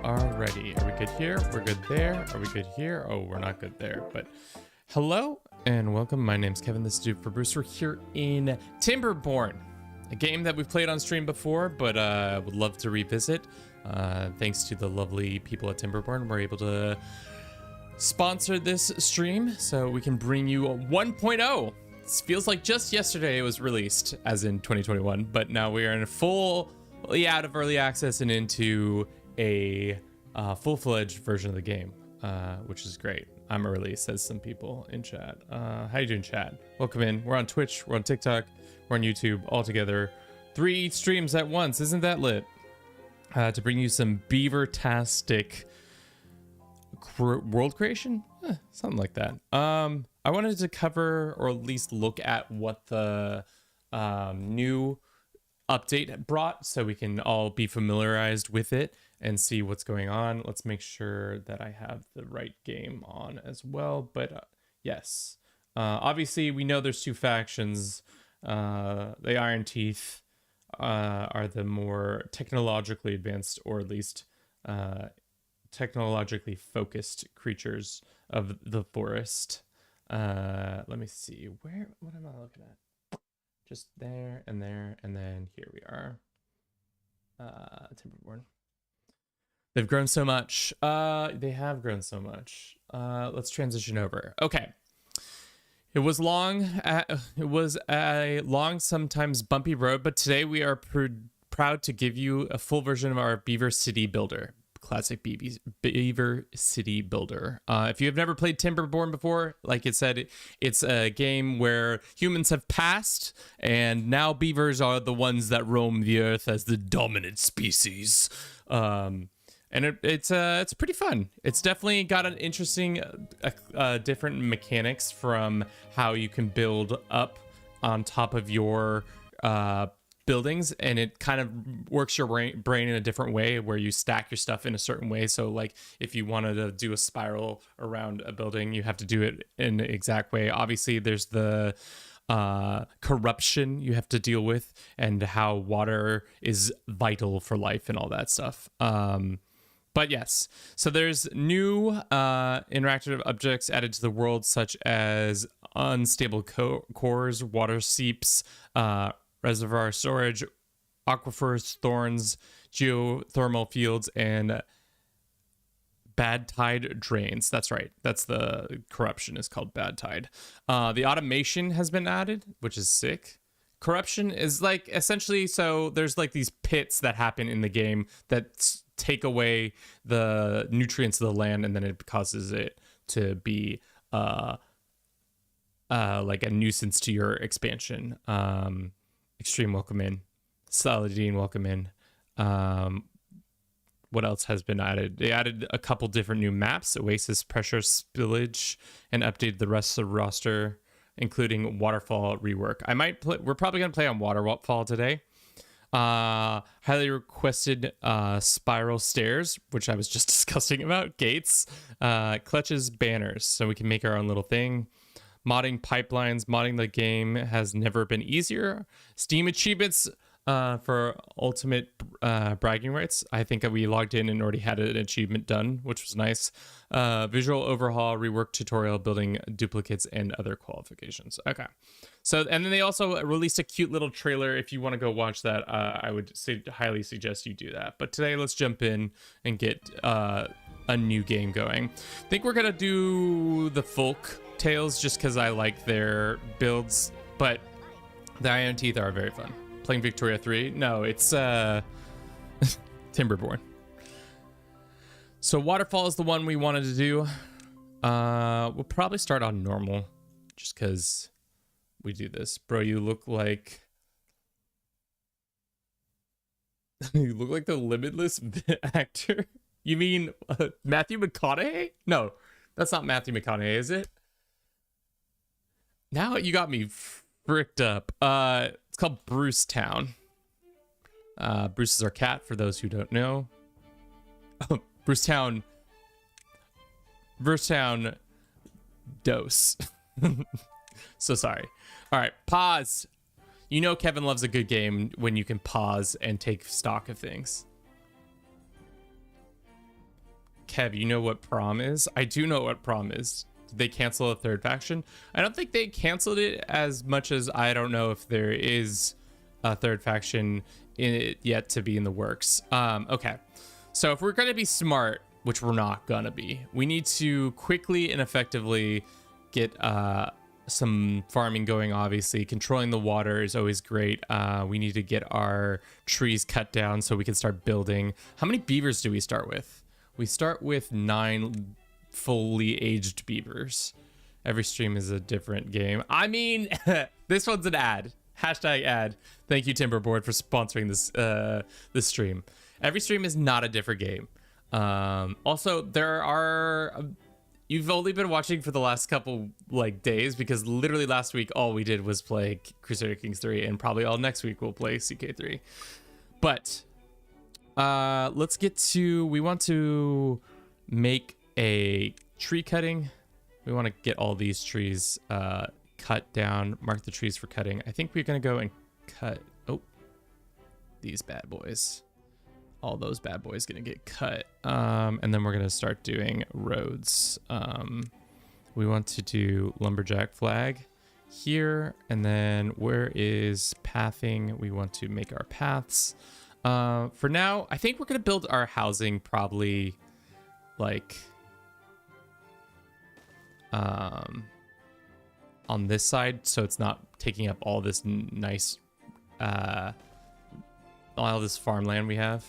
Alrighty, are we good here? We're good there. Are we good here? Oh, we're not good there, but hello and welcome. My name's Kevin, this is Dude for Bruce. We're here in Timberborn, a game that we've played on stream before, but would love to revisit. Thanks to the lovely people at Timberborn, we're able to sponsor this stream so we can bring you a 1.0. This feels like just yesterday it was released, as in 2021, but now we are in a fully out of early access and into a full-fledged version of the game, which is great. I'm early, says some people in chat. How you doing, chat? Welcome in. We're on Twitch, we're on TikTok, we're on YouTube, all together. 3 streams at once, isn't that lit? To bring you some beaver-tastic world creation? Something like that. I wanted to cover, or at least look at what the new update brought so we can all be familiarized with it and see what's going on. Let's make sure that I have the right game on as well. But yes, obviously we know there's 2 factions. The Iron Teeth are the more technologically advanced, or at least technologically focused creatures of the forest. Let me see, what am I looking at? Just there, and then here we are. Timberborn. They've grown so much. They have grown so much. Let's transition over. Okay. It was a long, sometimes bumpy road, but today we are proud to give you a full version of our Beaver City Builder. Classic Beaver City Builder. If you have never played Timberborn before, like it said, it's a game where humans have passed and now beavers are the ones that roam the earth as the dominant species. And it's pretty fun. It's definitely got an interesting, different mechanics from how you can build up on top of your buildings, and it kind of works your brain in a different way where you stack your stuff in a certain way. So like if you wanted to do a spiral around a building, you have to do it in the exact way. Obviously there's the corruption you have to deal with, and how water is vital for life and all that stuff. But yes, so there's new interactive objects added to the world, such as unstable cores, water seeps, reservoir storage, aquifers, thorns, geothermal fields, and bad tide drains. That's right. That's the corruption, is called bad tide. The automation has been added, which is sick. Corruption is like essentially, so there's like these pits that happen in the game that take away the nutrients of the land, and then it causes it to be like a nuisance to your expansion. Extreme, welcome in. Saladin, welcome in. What else has been added? They added a couple different new maps, Oasis, Pressure, Spillage, and updated the rest of the roster, including Waterfall rework. We're probably going to play on Waterfall today. Highly requested spiral stairs, which I was just discussing about. Gates, clutches, banners, so we can make our own little thing. Modding pipelines. Modding the game has never been easier. Steam achievements for ultimate bragging rights. I think we logged in and already had an achievement done, which was nice. Visual overhaul, rework tutorial, building duplicates, and other qualifications. Okay. So, and then they also released a cute little trailer. If you want to go watch that, I would highly suggest you do that. But today, let's jump in and get a new game going. I think we're going to do the folk tales just because I like their builds, but the Iron Teeth are very fun. Playing Victoria 3? No, it's Timberborn. So Waterfall is the one we wanted to do. We'll probably start on normal just because we do this. Bro, you look like you look like the Limitless actor. You mean Matthew McConaughey? No, that's not Matthew McConaughey, is it? Now you got me fricked up. It's called Bruce Town. Bruce is our cat, for those who don't know. Bruce Town dose. So sorry. All right, pause. You know Kevin loves a good game when you can pause and take stock of things. Kev, you know what prom is? I do know what prom is. Did they cancel a third faction? I don't think they canceled it as much as I don't know if there is a third faction in it yet to be in the works. Okay. So if we're going to be smart, which we're not going to be, we need to quickly and effectively get some farming going. Obviously, controlling the water is always great. We need to get our trees cut down so we can start building. How many beavers do we start with? We start with 9 fully aged beavers. Every stream is a different game. I mean, this one's an ad. Hashtag ad. Thank you, Timberborn, for sponsoring this stream. Every stream is not a different game. Also, there are... You've only been watching for the last couple days, because literally last week all we did was play Crusader Kings 3, and probably all next week we'll play CK3. But let's get to... We want to make a tree cutting. We want to get all these trees cut down, mark the trees for cutting. I think we're going to go and cut these bad boys. All those bad boys going to get cut. And then we're going to start doing roads. We want to do lumberjack flag here. And then where is pathing? We want to make our paths. For now, I think we're going to build our housing probably on this side, so it's not taking up all this nice all this farmland we have.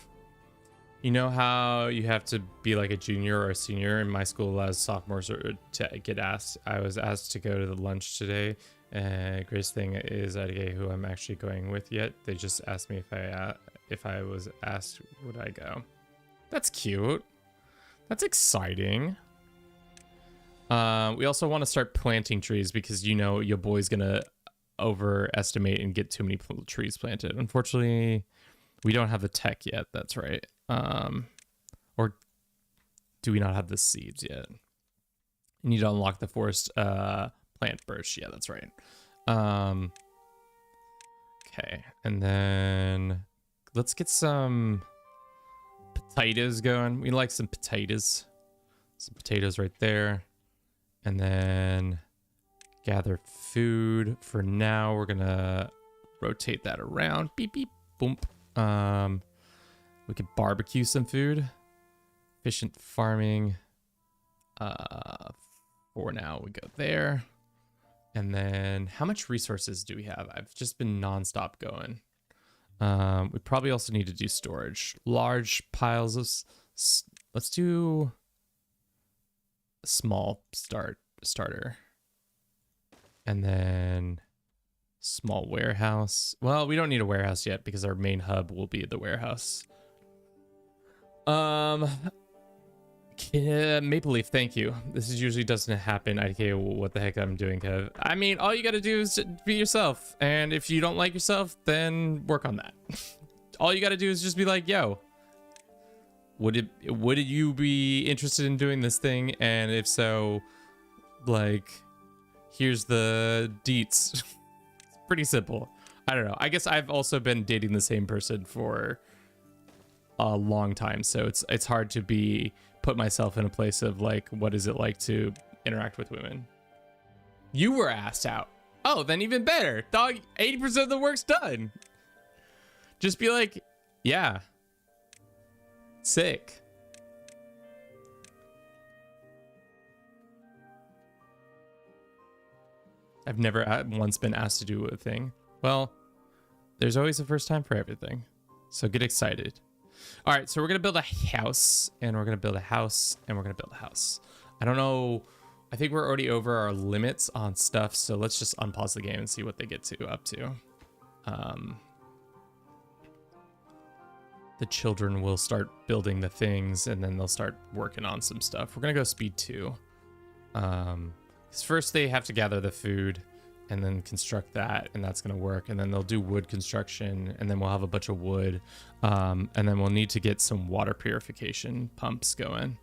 You know how you have to be like a junior or a senior? In my school allows sophomores to get asked. I was asked to go to the lunch today. Greatest thing is IDK, who I'm actually going with yet. They just asked me if I was asked would I go. That's cute. That's exciting. We also want to start planting trees because your boy's gonna overestimate and get too many trees planted. Unfortunately, we don't have the tech yet. That's right. Or do we not have the seeds yet? You need to unlock the forest plant birch. Yeah, that's right. Okay, and then let's get some potatoes going. We like some potatoes. Some potatoes right there. And then gather food. For now, we're gonna rotate that around. Beep, beep, boom. We could barbecue some food. Efficient farming. For now, we go there. And then how much resources do we have? I've just been nonstop going. We probably also need to do storage. Large piles of... Let's do... small starter, and then small warehouse. Well, we don't need a warehouse yet because our main hub will be the warehouse. Maple Leaf, thank you. This usually doesn't happen. IDK, what the heck I'm doing, Kev? I mean, all you gotta do is be yourself, and if you don't like yourself, then work on that. All you gotta do is just be like, yo, would you be interested in doing this thing? And if so, here's the deets. It's pretty simple. I don't know. I guess I've also been dating the same person for a long time, so it's hard to put myself in a place of what is it like to interact with women. You were asked out. Oh, then even better. Dog, 80% of the work's done. Just be like, yeah. Sick. I've never once been asked to do a thing. Well, there's always a first time for everything. So get excited. All right, so we're going to build a house, and we're going to build a house, and we're going to build a house. I don't know. I think we're already over our limits on stuff, so let's just unpause the game and see what they get up to. The children will start building the things, and then they'll start working on some stuff. We're gonna go speed 2. Because first they have to gather the food and then construct that, and that's gonna work. And then they'll do wood construction, and then we'll have a bunch of wood. And then we'll need to get some water purification pumps going.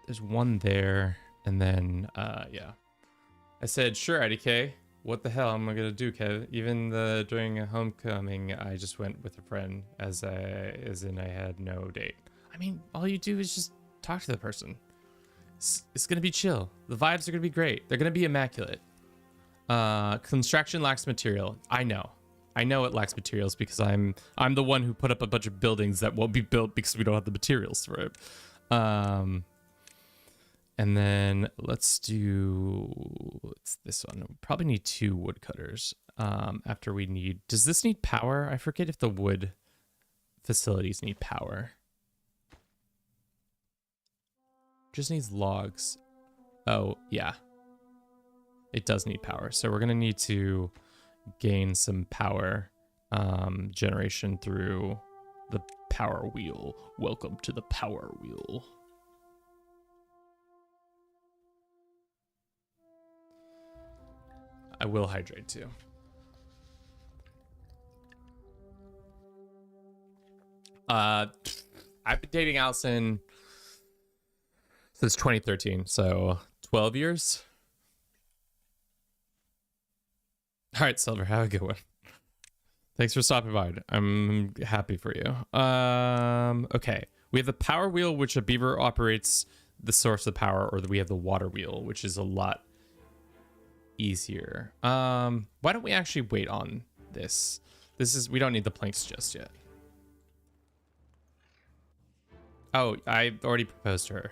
There's one there, and then yeah. I said, sure, IDK. What the hell am I gonna do, Kev? Even during a homecoming, I just went with a friend, as in I had no date. I mean, all you do is just talk to the person. It's gonna be chill. The vibes are gonna be great. They're gonna be immaculate. Construction lacks material. I know it lacks materials because I'm the one who put up a bunch of buildings that won't be built because we don't have the materials for it. And then let's do this one. We probably need 2 woodcutters. After we need, does this need power? I forget if the wood facilities need power. Just needs logs. Oh, yeah. It does need power. So we're going to need to gain some power generation through the power wheel. Welcome to the power wheel. I will hydrate too. I've been dating Allison since 2013, so 12 years. All right, Silver, have a good one. Thanks for stopping by. I'm happy for you. Okay, we have the power wheel, which a beaver operates the source of power, or we have the water wheel, which is a lot easier. Why don't we actually wait on this? We don't need the planks just yet. Oh, I already proposed to her.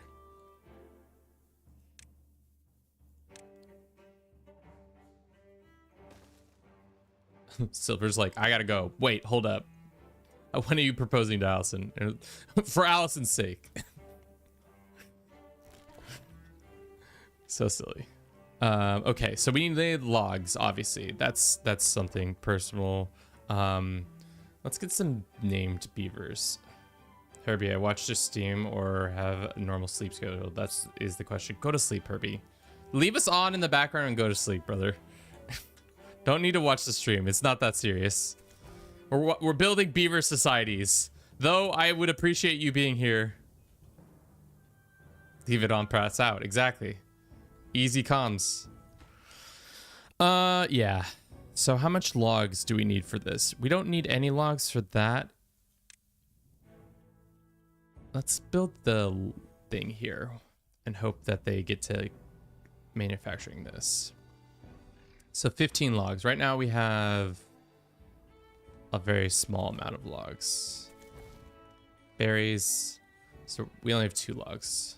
Silver's like, I gotta go. Wait, hold up. When are you proposing to Allison? For Allison's sake. So silly. Okay, so we need logs, obviously. That's something personal. Let's get some named beavers. Herbie, I watched your Steam or have a normal sleep schedule. Is the question. Go to sleep, Herbie. Leave us on in the background and go to sleep, brother. Don't need to watch the stream. It's not that serious. We're building beaver societies. Though I would appreciate you being here. Leave it on, press out. Exactly. Easy comms. Yeah. So how much logs do we need for this? We don't need any logs for that. Let's build the thing here and hope that they get to manufacturing this. So 15 logs. Right now we have a very small amount of logs. Berries. So we only have 2 logs.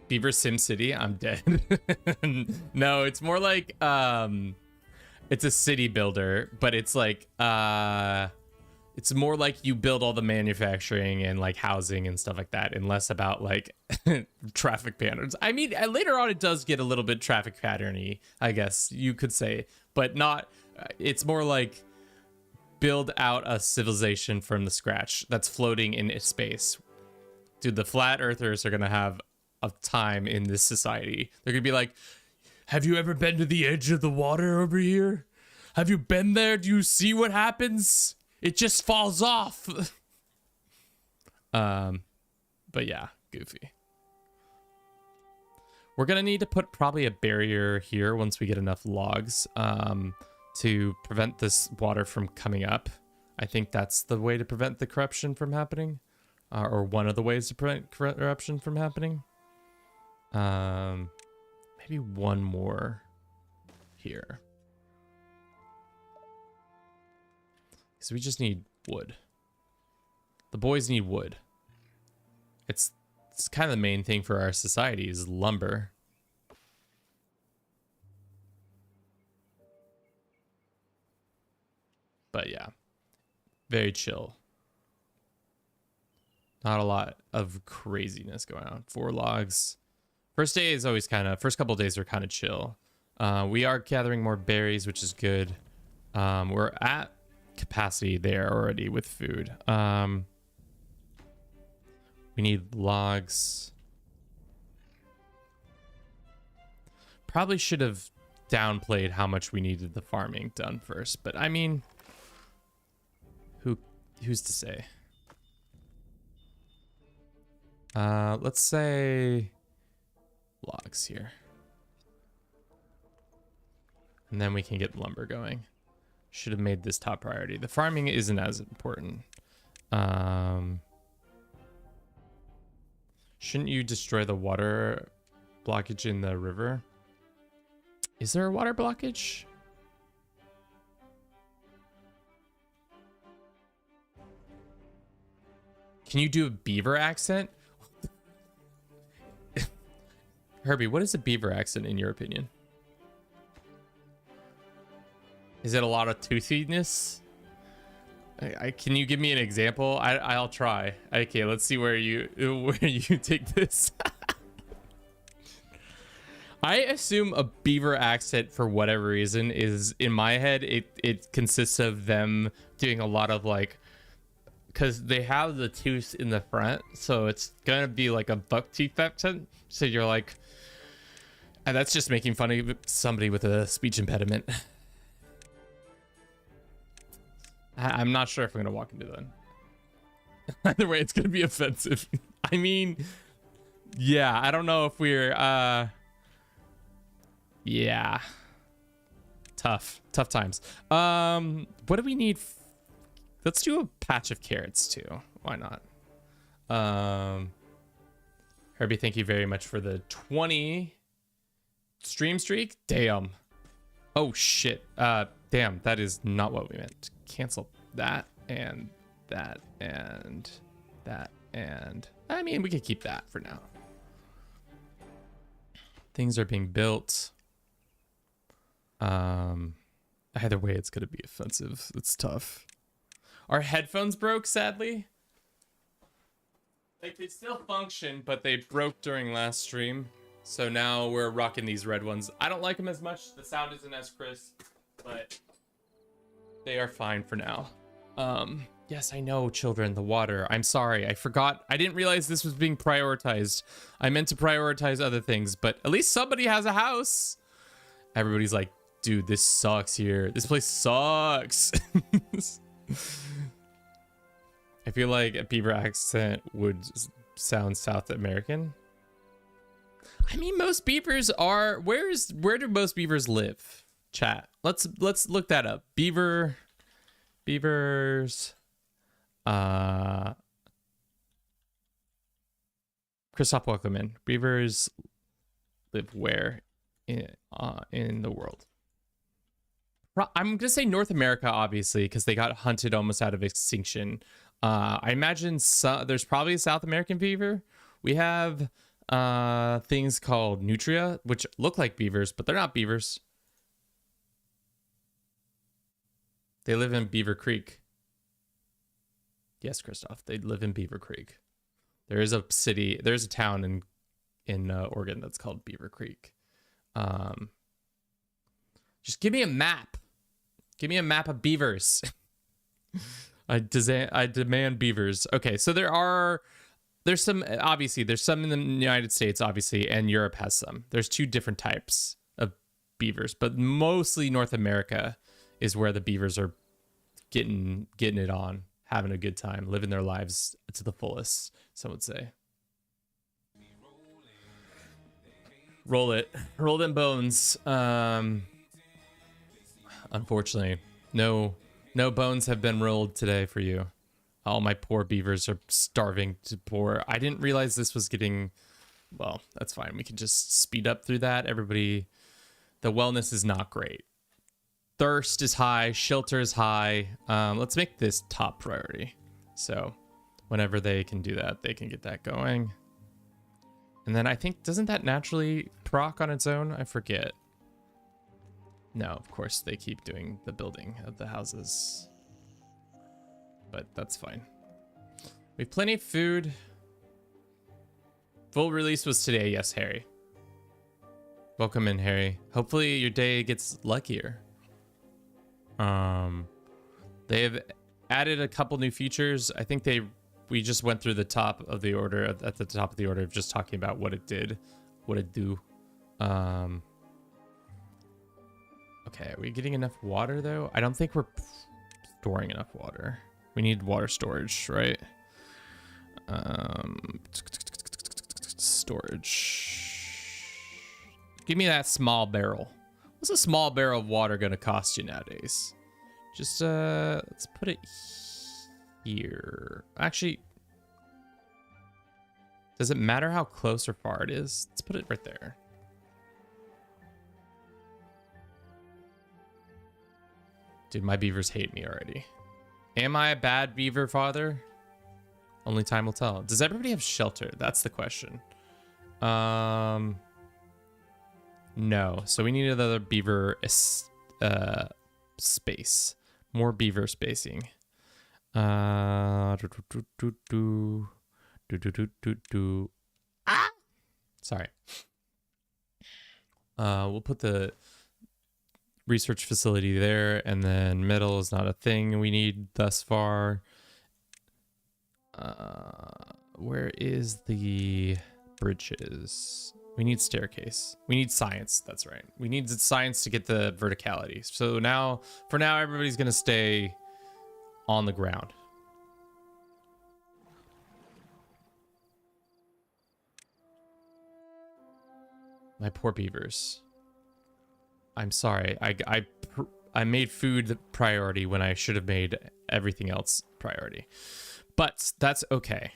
Beaver Sim City, I'm dead. No, it's more like it's a city builder, but it's like it's more like you build all the manufacturing and like housing and stuff like that, and less about like traffic patterns. I mean, later on it does get a little bit traffic patterny, I guess you could say, but not. It's more like build out a civilization from the scratch that's floating in space. Dude, the flat earthers are gonna have a time in this society. They're gonna be like, have you ever been to the edge of the water over here? Have you been there? Do you see what happens? It just falls off. But yeah, goofy. We're gonna need to put probably a barrier here once we get enough logs to prevent this water from coming up. I think that's the way to prevent the corruption from happening, or one of the ways to prevent corruption from happening. Maybe one more here. Because we just need wood. The boys need wood. It's kind of the main thing for our society is lumber. But yeah, very chill. Not a lot of craziness going on. 4 logs. First day is always first couple days are kind of chill. We are gathering more berries, which is good. We're at capacity there already with food. We need logs. Probably should have downplayed how much we needed the farming done first, but I mean, who's to say? Let's say logs here. And then we can get lumber going. Should have made this top priority. The farming isn't as important. Shouldn't you destroy the water blockage in the river? Is there a water blockage? Can you do a beaver accent? Herbie, what is a beaver accent in your opinion? Is it a lot of toothiness? Can you give me an example? I'll try. Okay, let's see where you take this. I assume a beaver accent, for whatever reason, is in my head. It consists of them doing a lot of like, because they have the tooth in the front, so it's gonna be like a buck teeth accent. So you're like, and that's just making fun of somebody with a speech impediment. I'm not sure if I'm gonna walk into that. Either way, it's gonna be offensive. I mean, yeah, I don't know if we're yeah, tough times. What do we need? Let's do a patch of carrots too. Why not? Herbie, thank you very much for the 20 stream streak. Damn. Oh shit. Damn, that is not what we meant. Cancel that and that and that and I mean, we could keep that for now. Things are being built. Either way, it's gonna be offensive. It's tough. Our headphones broke, sadly. Like, they still function, but they broke during last stream. So now we're rocking these red ones. I don't like them as much. The sound isn't as crisp, but they are fine for now. Yes, I know, children, the water. I'm sorry, I forgot. I didn't realize this was being prioritized. I meant to prioritize other things, but at least somebody has a house. Everybody's like, dude, this sucks here. This place sucks. I feel like a beaver accent would sound South American. I mean, most beavers are, where do most beavers live? Chat. Let's look that up. Beavers. Christoph, welcome in. Beavers live where in the world? I'm gonna say North America, obviously, because they got hunted almost out of extinction. I imagine there's probably a South American beaver. We have things called nutria, which look like beavers, but they're not beavers. They live in Beaver Creek. Yes, Christoph, they live in Beaver Creek. There is a city, there's a town in Oregon that's called Beaver Creek. Just give me a map. Give me a map of beavers. I demand beavers. Okay, so there's some, obviously, there's some in the United States, obviously, and Europe has some. There's two different types of beavers, but mostly North America is where the beavers are getting it on, having a good time, living their lives to the fullest, some would say. Roll it. Roll them bones. Unfortunately, no bones have been rolled today for you. All my poor beavers are starving to poor. I didn't realize this was getting, well, that's fine. We can just speed up through that. Everybody, the wellness is not great. Thirst is high, shelter is high. Let's make this top priority. So whenever they can do that, they can get that going. And then I think, doesn't that naturally proc on its own? I forget. No, of course they keep doing the building of the houses. But that's fine. We have plenty of food. Full release was today. Yes, Harry. Welcome in, Harry. Hopefully your day gets luckier. They've added a couple new features. I think we just went through the top of the order, at the top of the order of just talking about what it did, what it do. Okay, are we getting enough water though? I don't think we're storing enough water. We need water storage, right? Storage. Give me that small barrel. What's a small barrel of water gonna cost you nowadays? Just let's put it here. Actually, does it matter how close or far it is? Let's put it right there. Dude, my beavers hate me already. Am I a bad beaver father? Only time will tell. Does everybody have shelter? That's the question. No. So we need another beaver space. More beaver spacing. Ah! Sorry. We'll put the research facility there, and then metal is not a thing we need thus far. Where is the bridges? We need staircase. We need science. That's right. We need science to get the verticality. So now, for now, everybody's gonna stay on the ground. My poor beavers. I'm sorry. I made food the priority when I should have made everything else priority. But that's okay.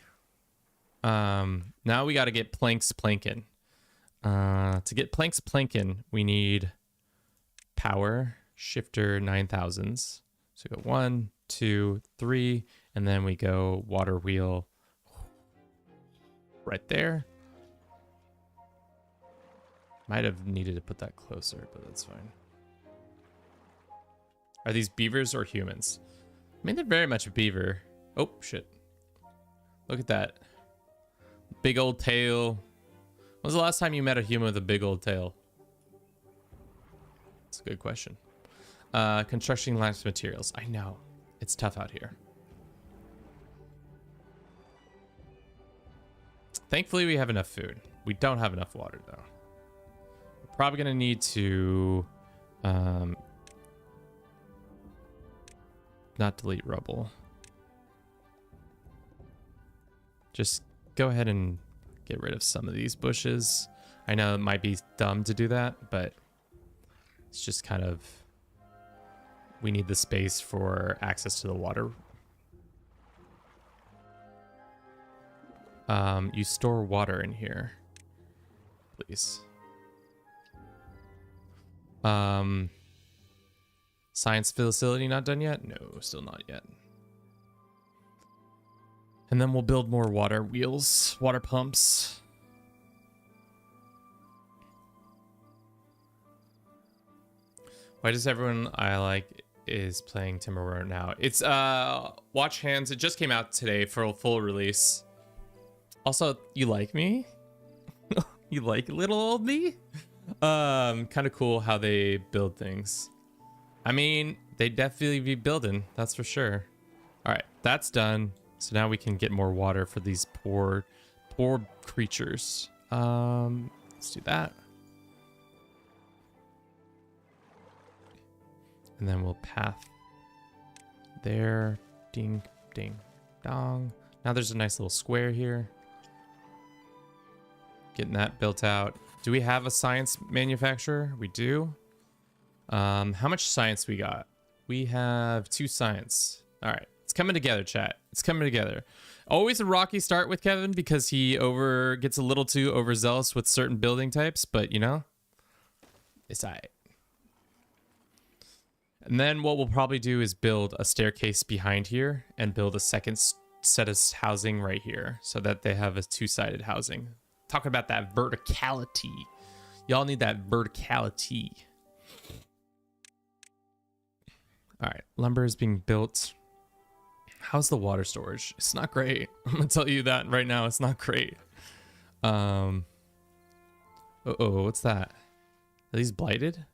Now we got to get planks planking. To get planks planking, we need power shifter 9000s. So we go 1, 2, 3, and then we go water wheel right there. Might have needed to put that closer, but that's fine. Are these beavers or humans? I mean, they're very much a beaver. Oh, shit. Look at that. Big old tail. When was the last time you met a human with a big old tail? That's a good question. Construction lacks materials. I know. It's tough out here. Thankfully, we have enough food. We don't have enough water, though. We're probably going to need to... not delete rubble. Just go ahead and get rid of some of these bushes. I know it might be dumb to do that, but it's just kind of... we need the space for access to the water. You store water in here, please. Science facility not done yet? No, still not yet. And then we'll build more water wheels, water pumps. Why does everyone I like is playing Timberborn now? It's Watch Hands. It just came out today for a full release. Also, you like me? You like little old me? Kind of cool how they build things. I mean, they definitely be building, that's for sure. All right, that's done. So now we can get more water for these poor creatures. Let's do that. And then we'll path there. Ding, ding, dong. Now there's a nice little square here. Getting that built out. Do we have a science manufacturer? We do. How much science we got? We have 2 science. All right, it's coming together, chat. It's coming together. Always a rocky start with Kevin because he gets a little too overzealous with certain building types, but you know, it's all right. And then what we'll probably do is build a staircase behind here and build a second set of housing right here so that they have a 2-sided housing. Talking about that verticality. Y'all need that verticality. All right, lumber is being built. How's the water storage? It's not great. I'm gonna tell you that right now. It's not great. Uh-oh, what's that? Are these blighted?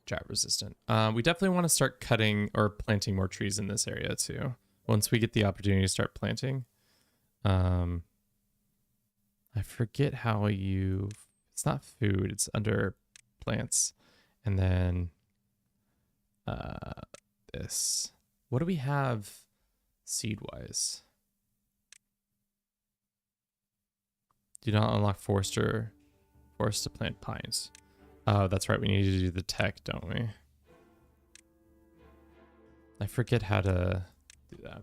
Drought resistant. We definitely want to start cutting or planting more trees in this area too. Once we get the opportunity to start planting. I forget how you... It's not food, it's under plants. And then this. What do we have seed-wise? Do not unlock forest to plant pines. Oh, that's right. We need to do the tech, don't we? I forget how to do that.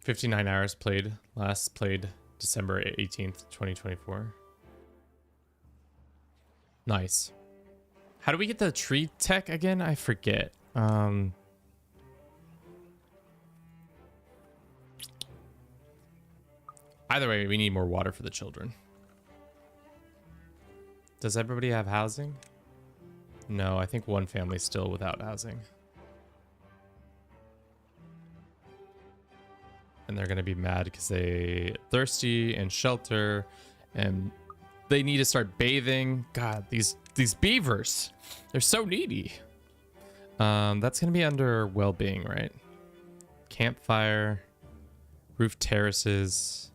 59 hours played. Last played December 18th, 2024. Nice. How do we get the tree tech again? I forget. Either way, we need more water for the children. Does everybody have housing? No, I think one family's still without housing. And they're gonna be mad because they thirsty and shelter, and they need to start bathing. God, these beavers, they're so needy. That's gonna be under well-being, right? Campfire, roof terraces,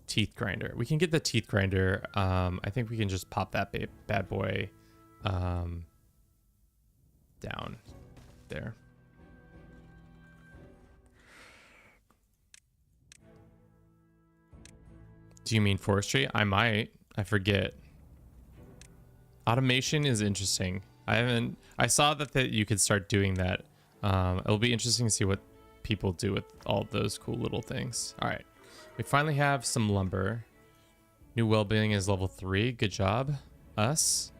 teeth grinder. We can get the teeth grinder. I think we can just pop that bad boy down there. Do you mean forestry? I might. I forget. Automation is interesting. I saw that you could start doing that. It'll be interesting to see what people do with all those cool little things. All right. We finally have some lumber. New well-being is level 3. Good job, us.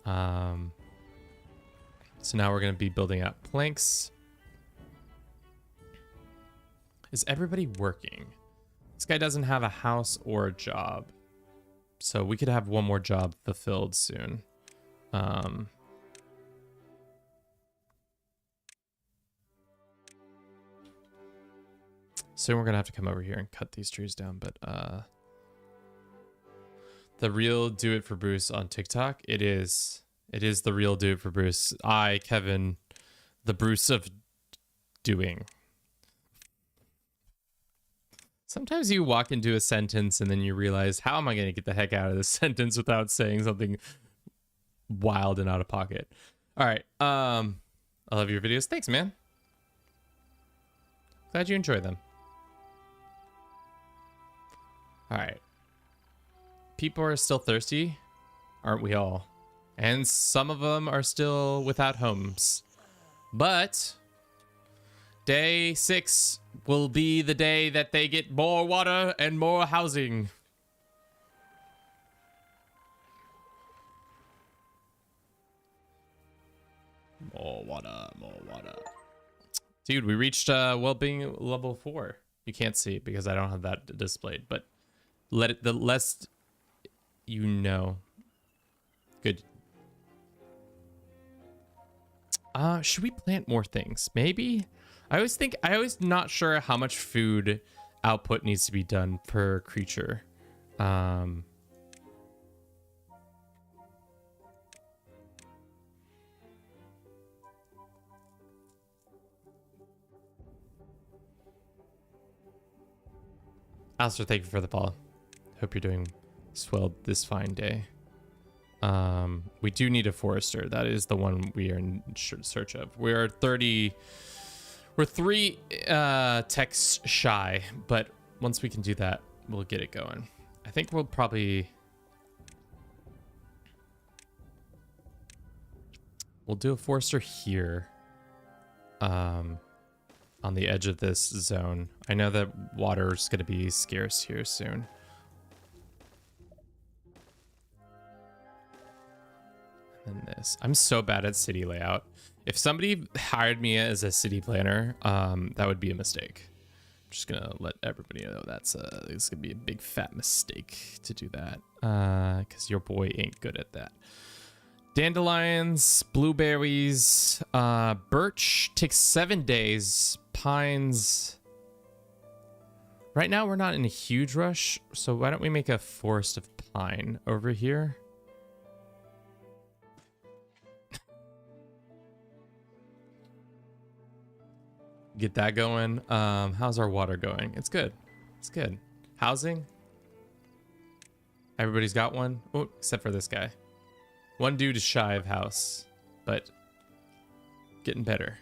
So now we're going to be building out planks. Is everybody working? This guy doesn't have a house or a job. So we could have one more job fulfilled soon. Soon we're going to have to come over here and cut these trees down. But the real Do It for Bruce on TikTok, it is the real Do It for Bruce. Kevin, the Bruce of doing. Sometimes you walk into a sentence and then you realize, how am I going to get the heck out of this sentence without saying something wild and out of pocket? All right. I love your videos. Thanks, man. Glad you enjoy them. All right. People are still thirsty, aren't we all? And some of them are still without homes. But day 6 will be the day that they get more water and more housing. More water, more water. Dude, we reached well-being level 4. You can't see it because I don't have that displayed, but the less you know. Good. Should we plant more things? Maybe? I always not sure how much food output needs to be done per creature. Alistair, thank you for the follow. Hope you're doing swell this fine day. We do need a forester. That is the one we are in search of. We're 3 techs shy, but once we can do that, we'll get it going. I think we'll probably do a forester here, on the edge of this zone. I know that water is going to be scarce here soon. And this. I'm so bad at city layout. If somebody hired me as a city planner, that would be a mistake. I'm just gonna let everybody know it's gonna be a big fat mistake to do that, because your boy ain't good at that. Dandelions, blueberries, birch takes 7 days. Pines. Right now we're not in a huge rush, so why don't we make a forest of pine over here? Get that going. How's our water going? It's good. It's good. Housing. Everybody's got one. Oh, except for this guy. One dude is shy of house, but getting better.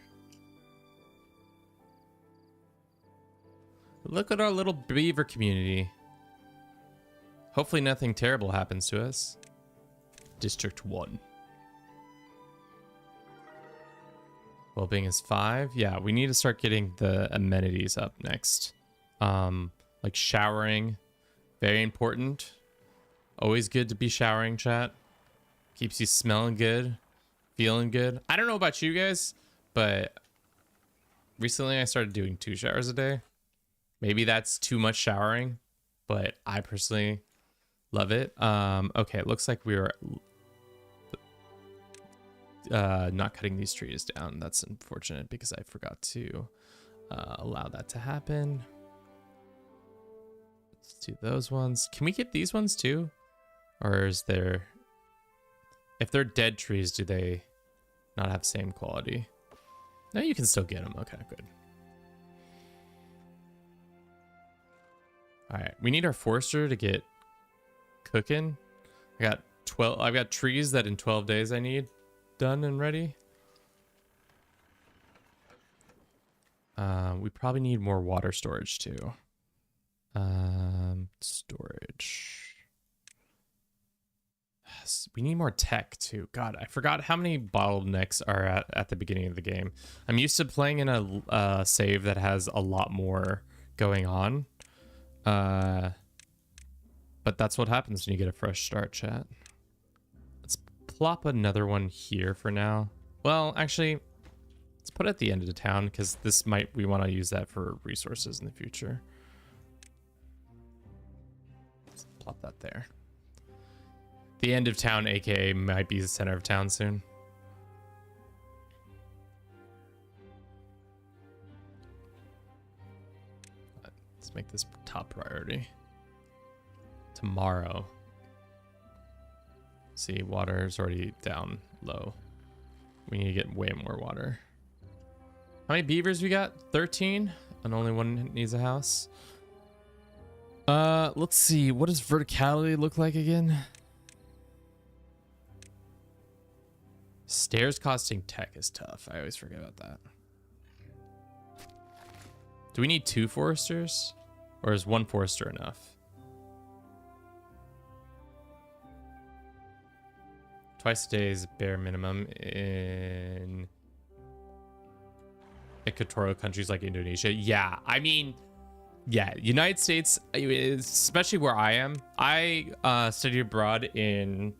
Look at our little beaver community. Hopefully nothing terrible happens to us. District 1. Well-being is 5. Yeah, we need to start getting the amenities up next. Like showering. Very important. Always good to be showering, chat. Keeps you smelling good. Feeling good. I don't know about you guys, but recently I started doing 2 showers a day. Maybe that's too much showering, but I personally love it. Okay, it looks like we were not cutting these trees down. That's unfortunate because I forgot to allow that to happen. Let's do those ones. Can we get these ones too? Or is there... If they're dead trees, do they not have the same quality? No, you can still get them. Okay, good. All right, we need our forester to get cooking. I've got trees that in 12 days I need done and ready. We probably need more water storage too. Storage. We need more tech too. God, I forgot how many bottlenecks are at the beginning of the game. I'm used to playing in a save that has a lot more going on. But that's what happens when you get a fresh start, chat. Let's plop another one here for now. Well, actually, let's put it at the end of the town because we want to use that for resources in the future. Let's plop that there. The end of town, aka might be the center of town soon. Let's make this top priority. Tomorrow. See, water is already down low. We need to get way more water. How many beavers we got? 13, and only one needs a house. Let's see. What does verticality look like again? Stairs costing tech is tough. I always forget about that. Do we need 2 foresters? Or is 1 forester enough? Twice a day is bare minimum in equatorial countries like Indonesia. Yeah, I mean, yeah, United States, especially where I am. I studied abroad in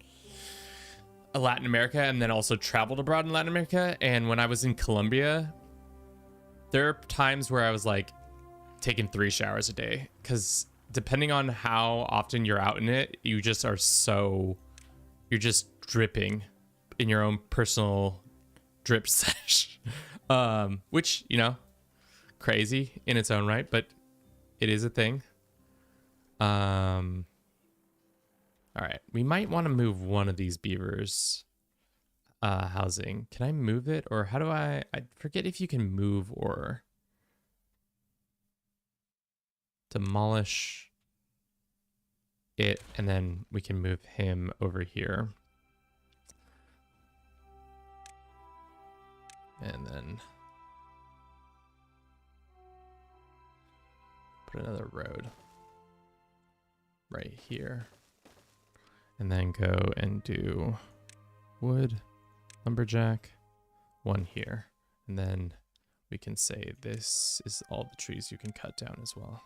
Latin America and then also traveled abroad in Latin America. And when I was in Colombia, there are times where I was like taking 3 showers a day because depending on how often you're out in it, you just are you're just dripping in your own personal drip sesh. Which, you know, crazy in its own right, but it is a thing. All right, we might want to move one of these beavers housing. Can I move it, or how do I forget if you can move or demolish it, and then we can move him over here. And then put another road right here. And then go and do wood, lumberjack, 1 here. And then we can say this is all the trees you can cut down as well.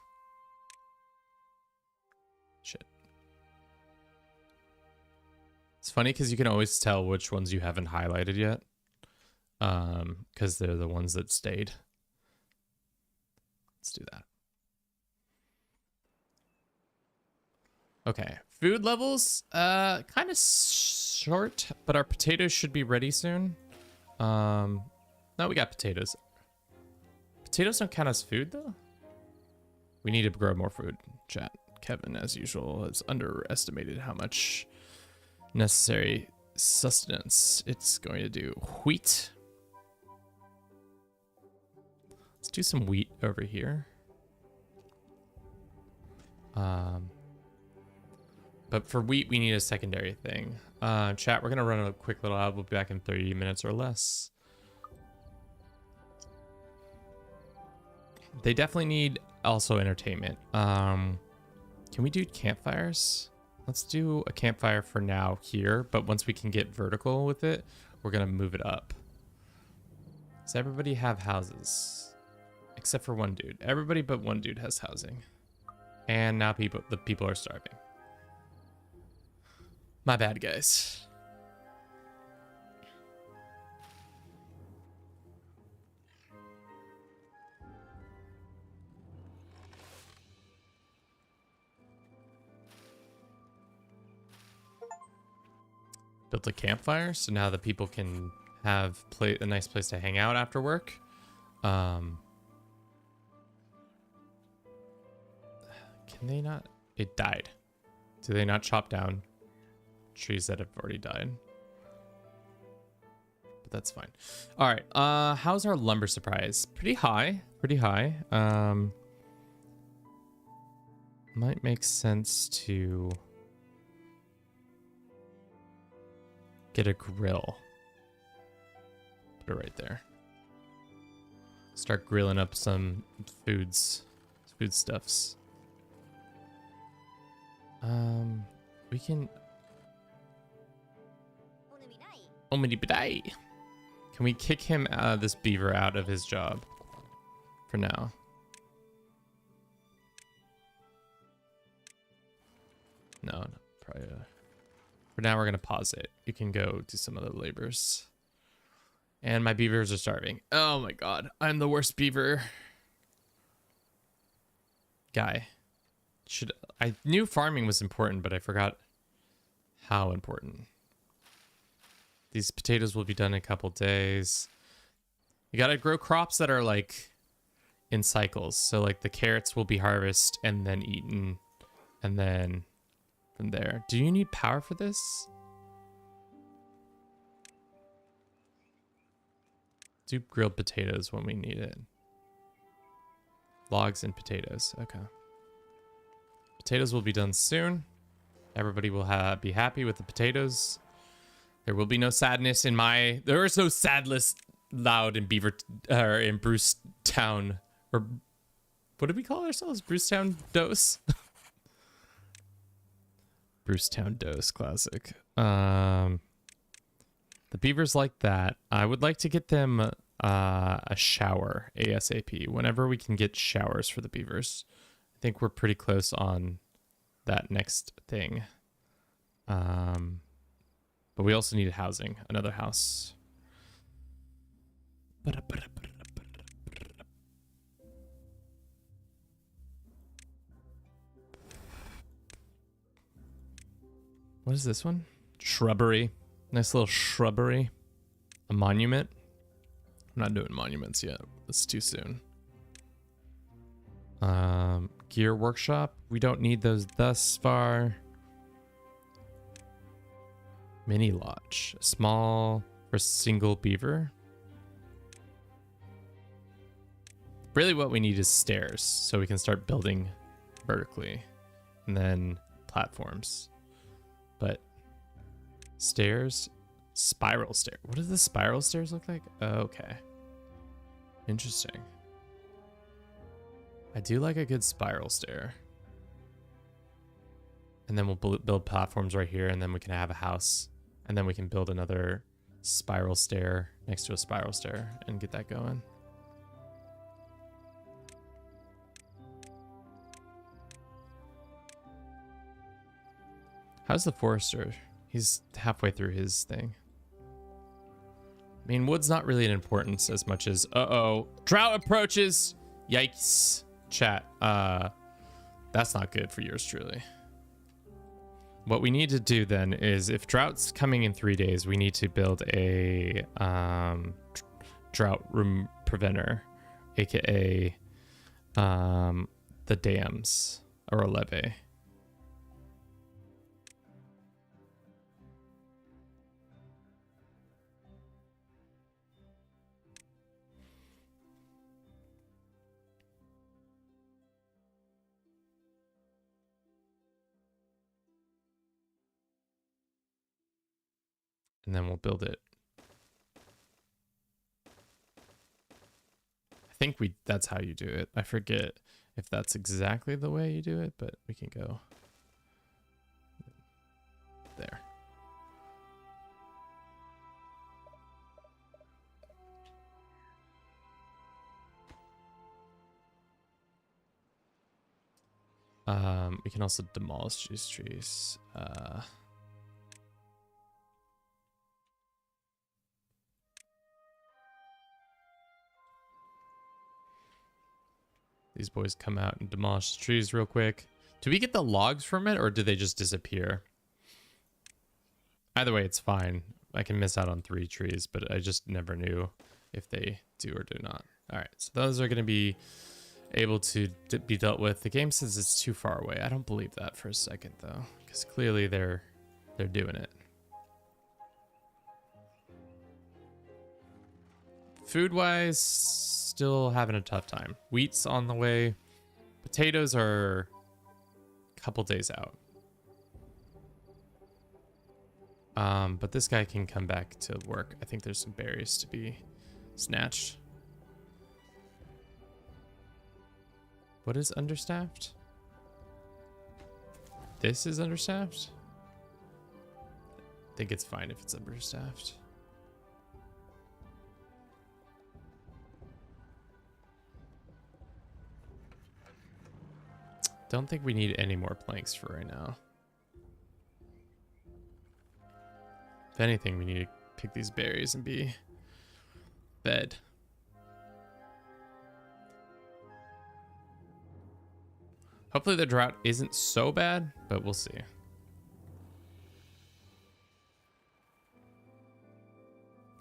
Shit. It's funny because you can always tell which ones you haven't highlighted yet. Because they're the ones that stayed. Let's do that. Okay, food levels, kind of short, but our potatoes should be ready soon. No, we got potatoes. Potatoes don't count as food though. We need to grow more food, chat. Kevin, as usual, has underestimated how much necessary sustenance it's going to do. Wheat. Let's do some wheat over here. But for wheat, we need a secondary thing. Chat, we're going to run a quick little ad. We'll be back in 30 minutes or less. They definitely need also entertainment. Can we do campfires? Let's do a campfire for now here, but once we can get vertical with it, we're gonna move it up. Does everybody have houses? Except for one dude. Everybody but one dude has housing. And now the people are starving. My bad, guys. Built a campfire, so now the people can have a nice place to hang out after work. Can they not? It died. Do they not chop down trees that have already died? But that's fine. All right. How's our lumber surprise? Pretty high. Pretty high. Might make sense to get a grill. Put it right there. Start grilling up some foodstuffs. We can. Can we kick him, this beaver, out of his job for now? No, probably. For now, we're gonna pause it. You can go do some other labors. And my beavers are starving. Oh my god, I'm the worst beaver guy. I knew farming was important, but I forgot how important. These potatoes will be done in a couple days. You gotta grow crops that are like in cycles. So like the carrots will be harvested and then eaten, and then from there. Do you need power for this? Do grilled potatoes when we need it. Logs and potatoes. Okay. Potatoes will be done soon. Everybody will be happy with the potatoes. There will be no sadness in my. There is no sadness loud in in Bruce Town, or what do we call ourselves? Bruce Town Dose. Bruce Town Dose classic. The beavers like that. I would like to get them a shower ASAP. Whenever we can get showers for the beavers. I think we're pretty close on that next thing. But we also need housing, another house. What is this one? Shrubbery. Nice little shrubbery. A monument. I'm not doing monuments yet. It's too soon. Gear workshop. We don't need those thus far. Mini lodge. Small for single beaver. Really what we need is stairs so we can start building vertically. And then platforms. But stairs, spiral stair. What does the spiral stairs look like? Okay. Interesting. I do like a good spiral stair. And then we'll build platforms right here, and then we can have a house. And then we can build another spiral stair next to a spiral stair and get that going. How's the forester? He's halfway through his thing. I mean, wood's not really an importance as much as, uh-oh, drought approaches. Yikes. Chat. That's not good for yours truly. What we need to do then is, if drought's coming in 3 days, we need to build a drought room preventer, aka the dams, or a levee. And then we'll build it. I think that's how you do it. I forget if that's exactly the way you do it, but we can go. There. We can also demolish these trees. These boys come out and demolish the trees real quick. Do we get the logs from it, or do they just disappear? Either way, it's fine. I can miss out on 3 trees, but I just never knew if they do or do not. All right, so those are going to be able to be dealt with. The game says it's too far away. I don't believe that for a second, though, because clearly they're doing it. Food-wise, still having a tough time. Wheat's on the way. Potatoes are a couple days out. But this guy can come back to work. I think there's some berries to be snatched. What is understaffed? This is understaffed? I think it's fine if it's understaffed. Don't think we need any more planks for right now. If anything, we need to pick these berries and be fed. Hopefully the drought isn't so bad, but we'll see.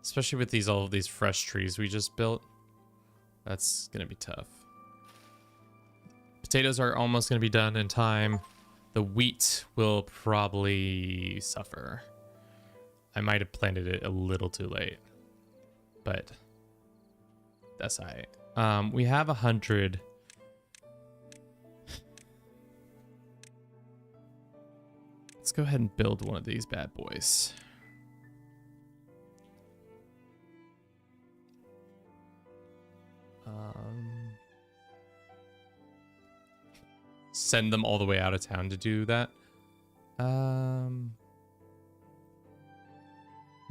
Especially with all of these fresh trees we just built. That's gonna be tough. Potatoes are almost gonna be done in time. The wheat will probably suffer. I might have planted it a little too late, but that's all right. We have 100. Let's go ahead and build one of these bad boys. Send them all the way out of town to do that. For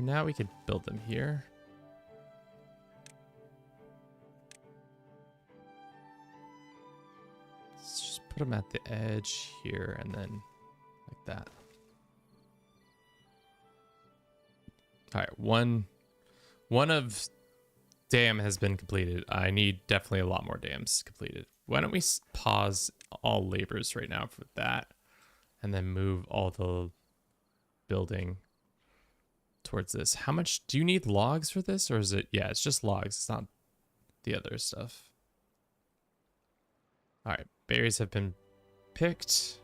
now, we could build them here. Let's just put them at the edge here and then like that. All right, one of dam has been completed. I need definitely a lot more dams completed. Why don't we pause all labors right now for that and then move all the building towards this. How much do you need logs for this, or is it? Yeah, it's just logs. It's not the other stuff. All right, berries have been picked.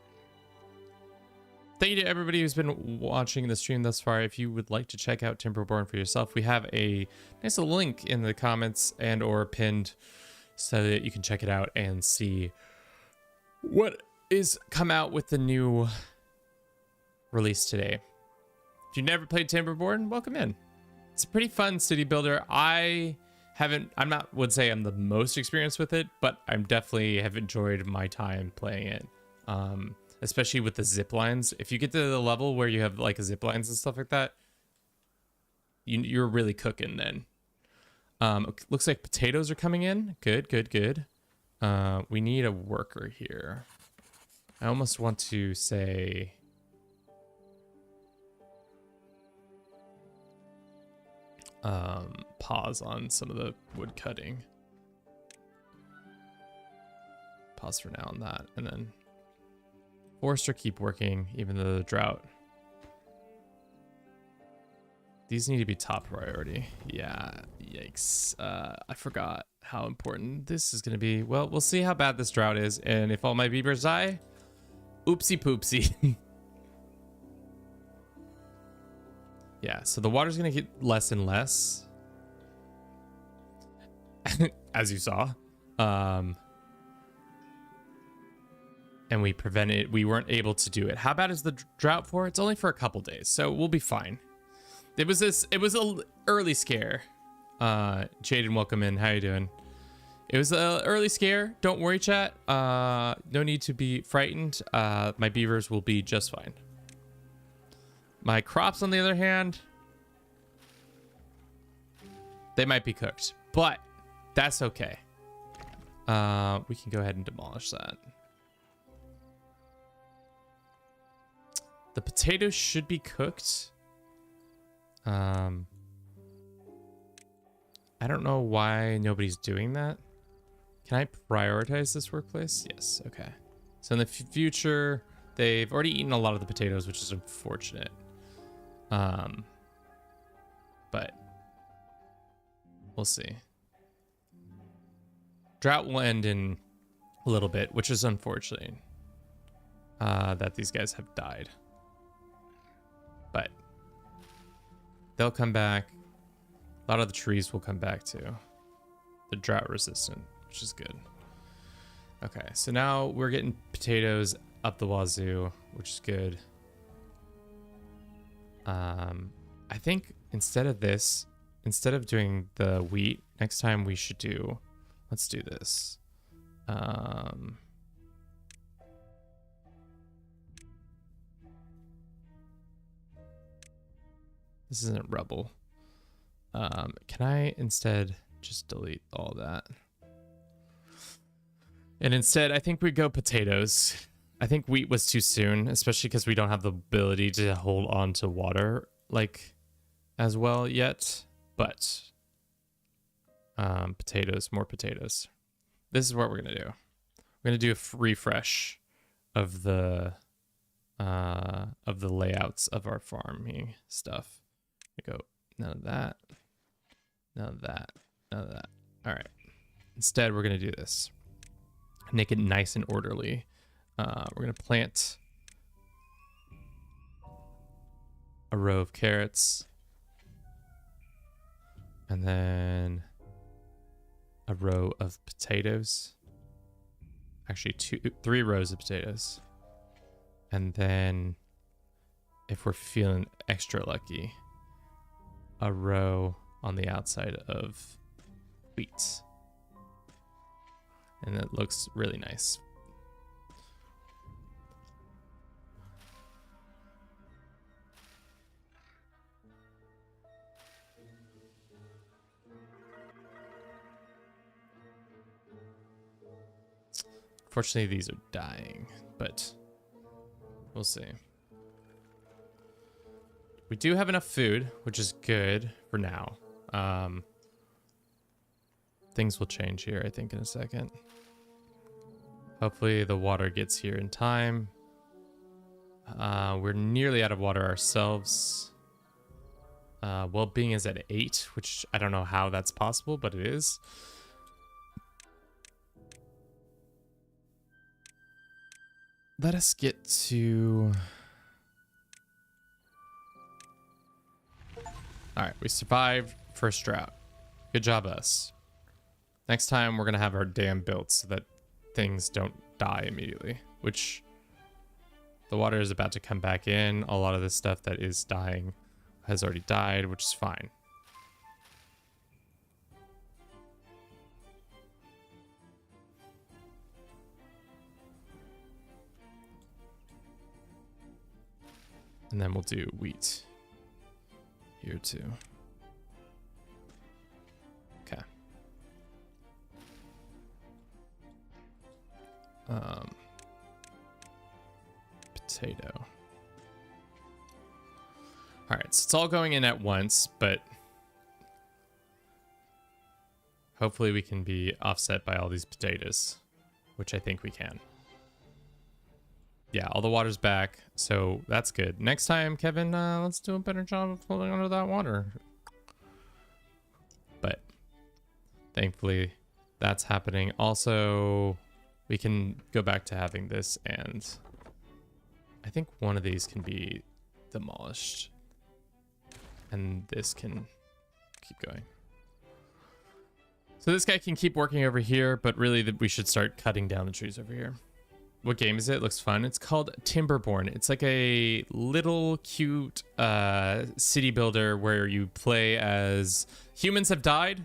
Thank you to everybody who's been watching the stream thus far. If you would like to check out Timberborn for yourself, we have a nice little link in the comments and or pinned so that you can check it out and see what is come out with the new release today. If you've never played Timberborn, welcome in. It's a pretty fun city builder. I'm not would say I'm the most experienced with it, but I'm definitely have enjoyed my time playing it. Especially with the zip lines. If you get to the level where you have like zip lines and stuff like that, you're really cooking then. Looks like potatoes are coming in. Good, good, good. We need a worker here. I almost want to say pause on some of the wood cutting. Pause for now on that, and then forester keep working even though the drought. These need to be top priority. Yeah, yikes. I forgot how important this is going to be. Well, we'll see how bad this drought is, and if all my beavers die, oopsie poopsie. Yeah, so the water's going to get less and less, as you saw. And we weren't able to do it. How bad is the drought for? It's only for a couple days, so we'll be fine. It was a early scare. Jaden, welcome in. How you doing? It was a early scare. Don't worry, chat. No need to be frightened. My beavers will be just fine. My crops, on the other hand, they might be cooked, but that's okay. We can go ahead and demolish that. The potatoes should be cooked. I don't know why nobody's doing that. Can I prioritize this workplace? Yes, okay. So in the future, they've already eaten a lot of the potatoes, which is unfortunate. But we'll see. Drought will end in a little bit, which is unfortunate that these guys have died. But they'll come back. A lot of the trees will come back too. They're drought resistant, which is good. Okay, so now we're getting potatoes up the wazoo, which is good. I think instead of this, instead of doing the wheat, next time we should do, let's do this. This isn't rubble. Can I instead just delete all that? And instead, I think we go potatoes. I think wheat was too soon, especially because we don't have the ability to hold on to water like as well yet. But potatoes, more potatoes. This is what we're gonna do. We're gonna do a refresh of the layouts of our farming stuff. We go none of that, none of that, none of that. All right. Instead, we're gonna do this. Make it nice and orderly. We're gonna plant a row of carrots, and then a row of potatoes. Actually, three rows of potatoes. And then, if we're feeling extra lucky, a row on the outside of wheat. And it looks really nice. Fortunately, these are dying, but we'll see. We do have enough food, which is good for now. Things will change here, I think, in a second. Hopefully the water gets here in time. We're nearly out of water ourselves. Well-being is at 8, which I don't know how that's possible, but it is. Let us get to... Alright, we survived first drought. Good job, us. Next time, we're going to have our dam built so that things don't die immediately, which the water is about to come back in. A lot of the stuff that is dying has already died, which is fine. And then we'll do wheat here too. Okay. Potato. All right, so it's all going in at once, but hopefully we can be offset by all these potatoes, which I think we can. Yeah, all the water's back, so that's good. Next time, Kevin, let's do a better job of holding onto that water. But thankfully, that's happening. Also, we can go back to having this, and I think one of these can be demolished. And this can keep going. So this guy can keep working over here, but really we should start cutting down the trees over here. What game is it? It looks fun. It's called Timberborn. It's like a little cute city builder where you play as humans have died.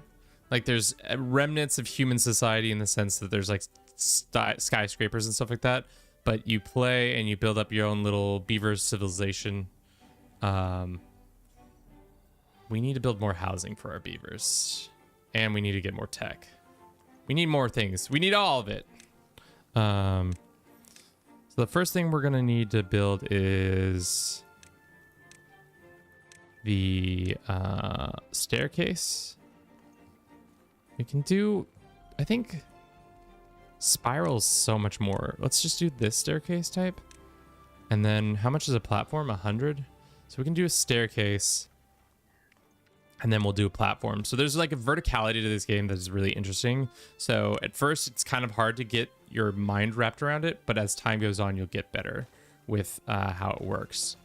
Like there's remnants of human society in the sense that there's like skyscrapers and stuff like that. But you play and you build up your own little beaver civilization. We need to build more housing for our beavers, and we need to get more tech. We need more things. We need all of it. So the first thing we're gonna need to build is the staircase. We can do, I think, spirals so much more. Let's just do this staircase type. And then how much is a platform? 100. So we can do a staircase, and then we'll do a platform. So there's like a verticality to this game that is really interesting. So at first it's kind of hard to get your mind wrapped around it, but as time goes on, you'll get better with how it works.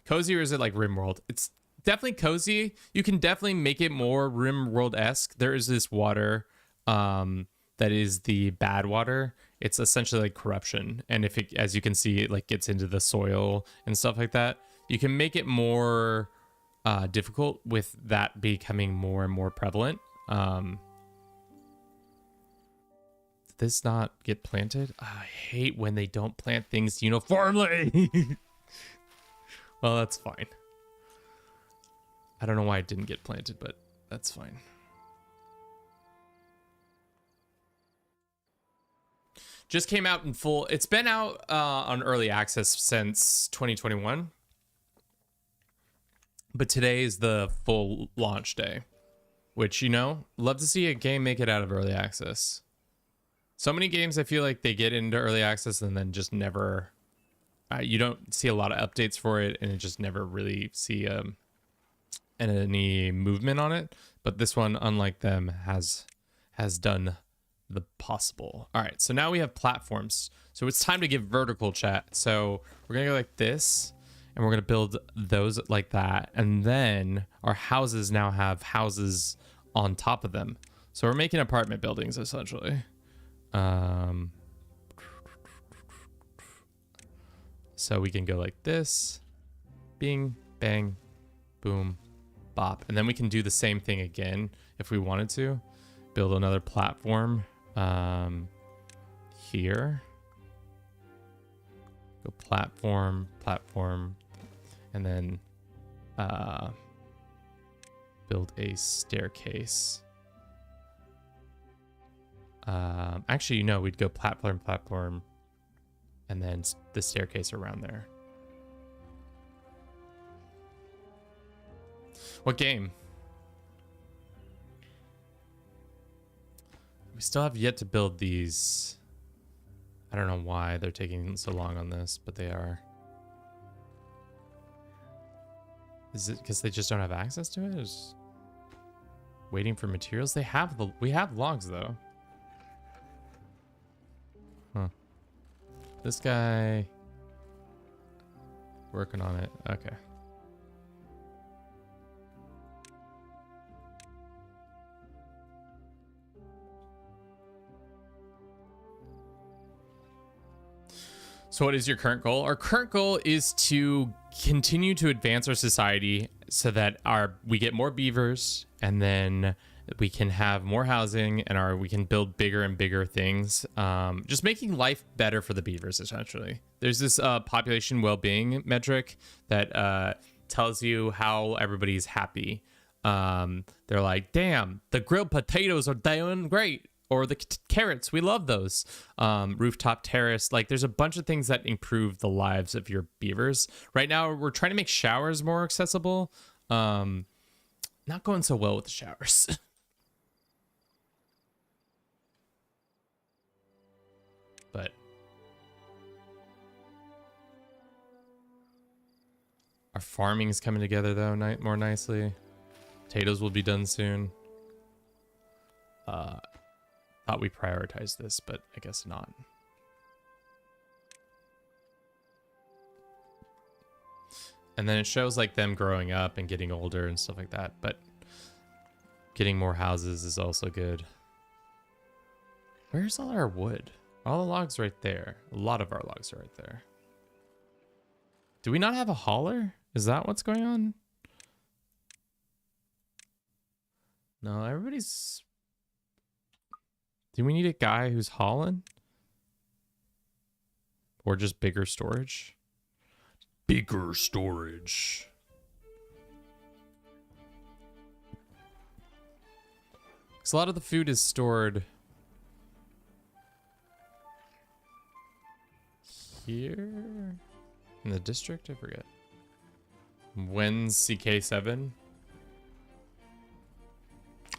Cozy, or is it like RimWorld? It's definitely cozy. You can definitely make it more RimWorld-esque. There is this water that is the bad water. It's essentially like corruption, and if it, as you can see, it like gets into the soil and stuff like that. You can make it more difficult with that becoming more and more prevalent. Did this not get planted? I hate when they don't plant things uniformly. Well, that's fine. I don't know why it didn't get planted, but that's fine. Just came out in full. It's been out on early access since 2021. But today is the full launch day, which, you know, love to see a game make it out of early access. So many games, I feel like they get into early access and then just never, you don't see a lot of updates for it, and it just never really see any movement on it. But this one, unlike them, has done the possible. All right, so now we have platforms. So it's time to give vertical, chat. So we're gonna go like this, and we're gonna build those like that, and then our houses now have houses on top of them. So we're making apartment buildings essentially. So we can go like this, bing, bang, boom, bop, and then we can do the same thing again if we wanted to. Build another platform here. Go platform, platform, and then build a staircase. Actually, no, we'd go platform, platform, and then the staircase around there. What game? We still have yet to build these. I don't know why they're taking so long on this, but they are. Is it because they just don't have access to it? Is waiting for materials? They have we have logs though. Huh. This guy working on it. Okay. So what is your current goal? Our current goal is to continue to advance our society so that we get more beavers, and then we can have more housing, and we can build bigger and bigger things. Just making life better for the beavers, essentially. There's this population well-being metric that tells you how everybody's happy. They're like, damn, the grilled potatoes are doing great. Or the carrots, we love those. Rooftop terrace, like there's a bunch of things that improve the lives of your beavers. Right now, we're trying to make showers more accessible. Not going so well with the showers. But our farming is coming together though, more nicely. Potatoes will be done soon. Thought we prioritized this, but I guess not. And then it shows like them growing up and getting older and stuff like that, but getting more houses is also good. Where's all our wood? All the logs right there. A lot of our logs are right there. Do we not have a hauler? Is that what's going on? No, everybody's... Do we need a guy who's hauling? Or just bigger storage? bigger storage. So a lot of the food is stored here in the district. I forget. When's CK7?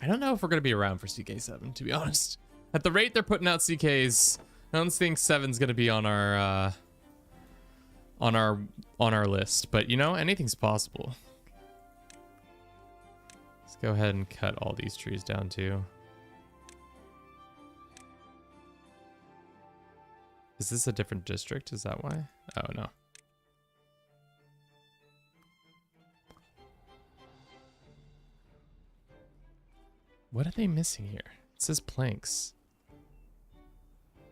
I don't know if we're gonna be around for CK7, to be honest. At the rate they're putting out CKs, I don't think 7's gonna be on our list. But you know, anything's possible. Let's go ahead and cut all these trees down too. Is this a different district? Is that why? Oh no. What are they missing here? It says planks.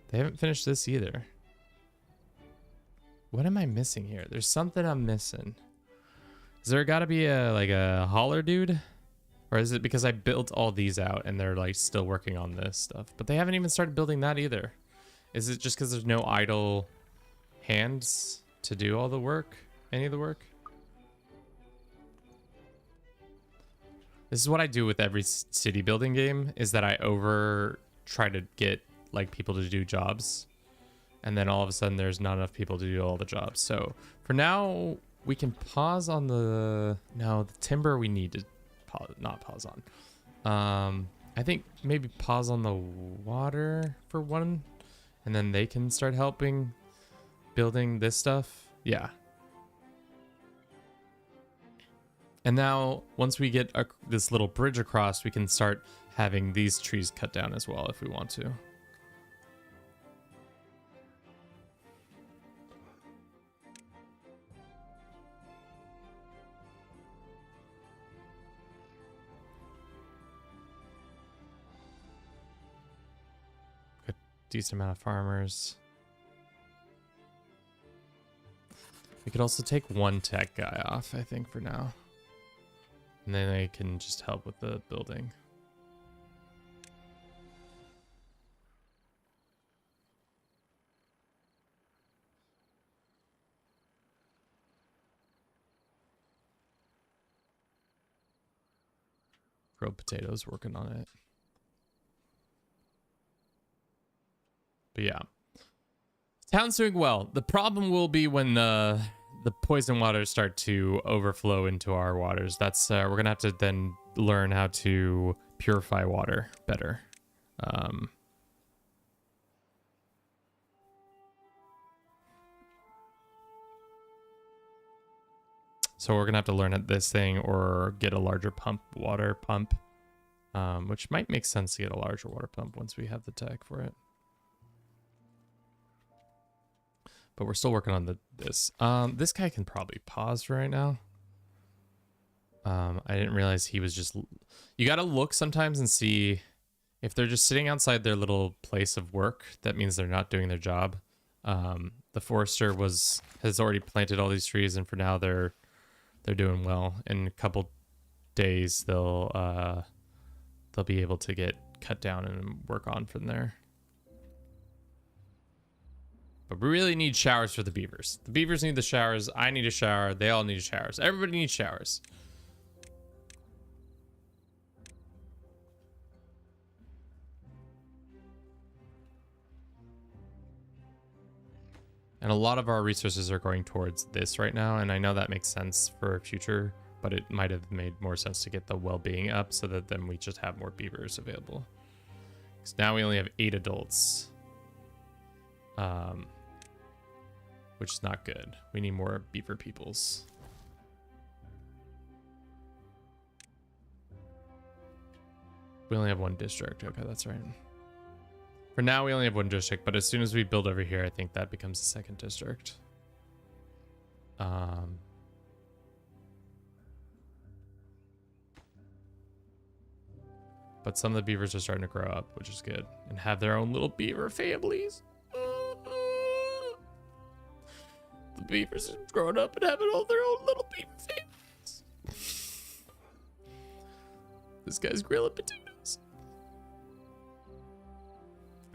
They haven't finished this either. What am I missing here? There's something I'm missing. Is there gotta be a hauler dude? Or is it because I built all these out and they're like still working on this stuff? But they haven't even started building that either. Is it just because there's no idle hands to do all the work? Any of the work? This is what I do with every city building game, is that I try to get like people to do jobs. And then all of a sudden there's not enough people to do all the jobs. So for now, we can pause on the timber we need to not pause on. I think maybe pause on the water for one, and then they can start helping building this stuff. Yeah. And now once we get this little bridge across, we can start having these trees cut down as well if we want to. Decent amount of farmers. We could also take one tech guy off, I think, for now. And then they can just help with the building. Grilled potatoes, working on it. But yeah, town's doing well. The problem will be when the poison waters start to overflow into our waters. That's we're gonna have to then learn how to purify water better. So we're gonna have to learn this thing or get a larger water pump, which might make sense to get a larger water pump once we have the tech for it. But we're still working on this. This guy can probably pause for right now. I didn't realize he was just... You gotta look sometimes and see if they're just sitting outside their little place of work. That means they're not doing their job. The forester has already planted all these trees, and for now they're doing well. In a couple days they'll be able to get cut down and work on from there. But we really need showers for the beavers. The beavers need the showers. I need a shower. They all need showers. Everybody needs showers. And a lot of our resources are going towards this right now. And I know that makes sense for future, but it might have made more sense to get the well-being up so that then we just have more beavers available. Because now we only have 8 adults. Which is not good. We need more beaver peoples. We only have 1 district. Okay, that's right. For now, we only have 1 district, but as soon as we build over here, I think that becomes the 2nd district. But some of the beavers are starting to grow up, which is good, and have their own little beaver families. The beavers have grown up and having all their own little beaver families. This guy's grilling potatoes.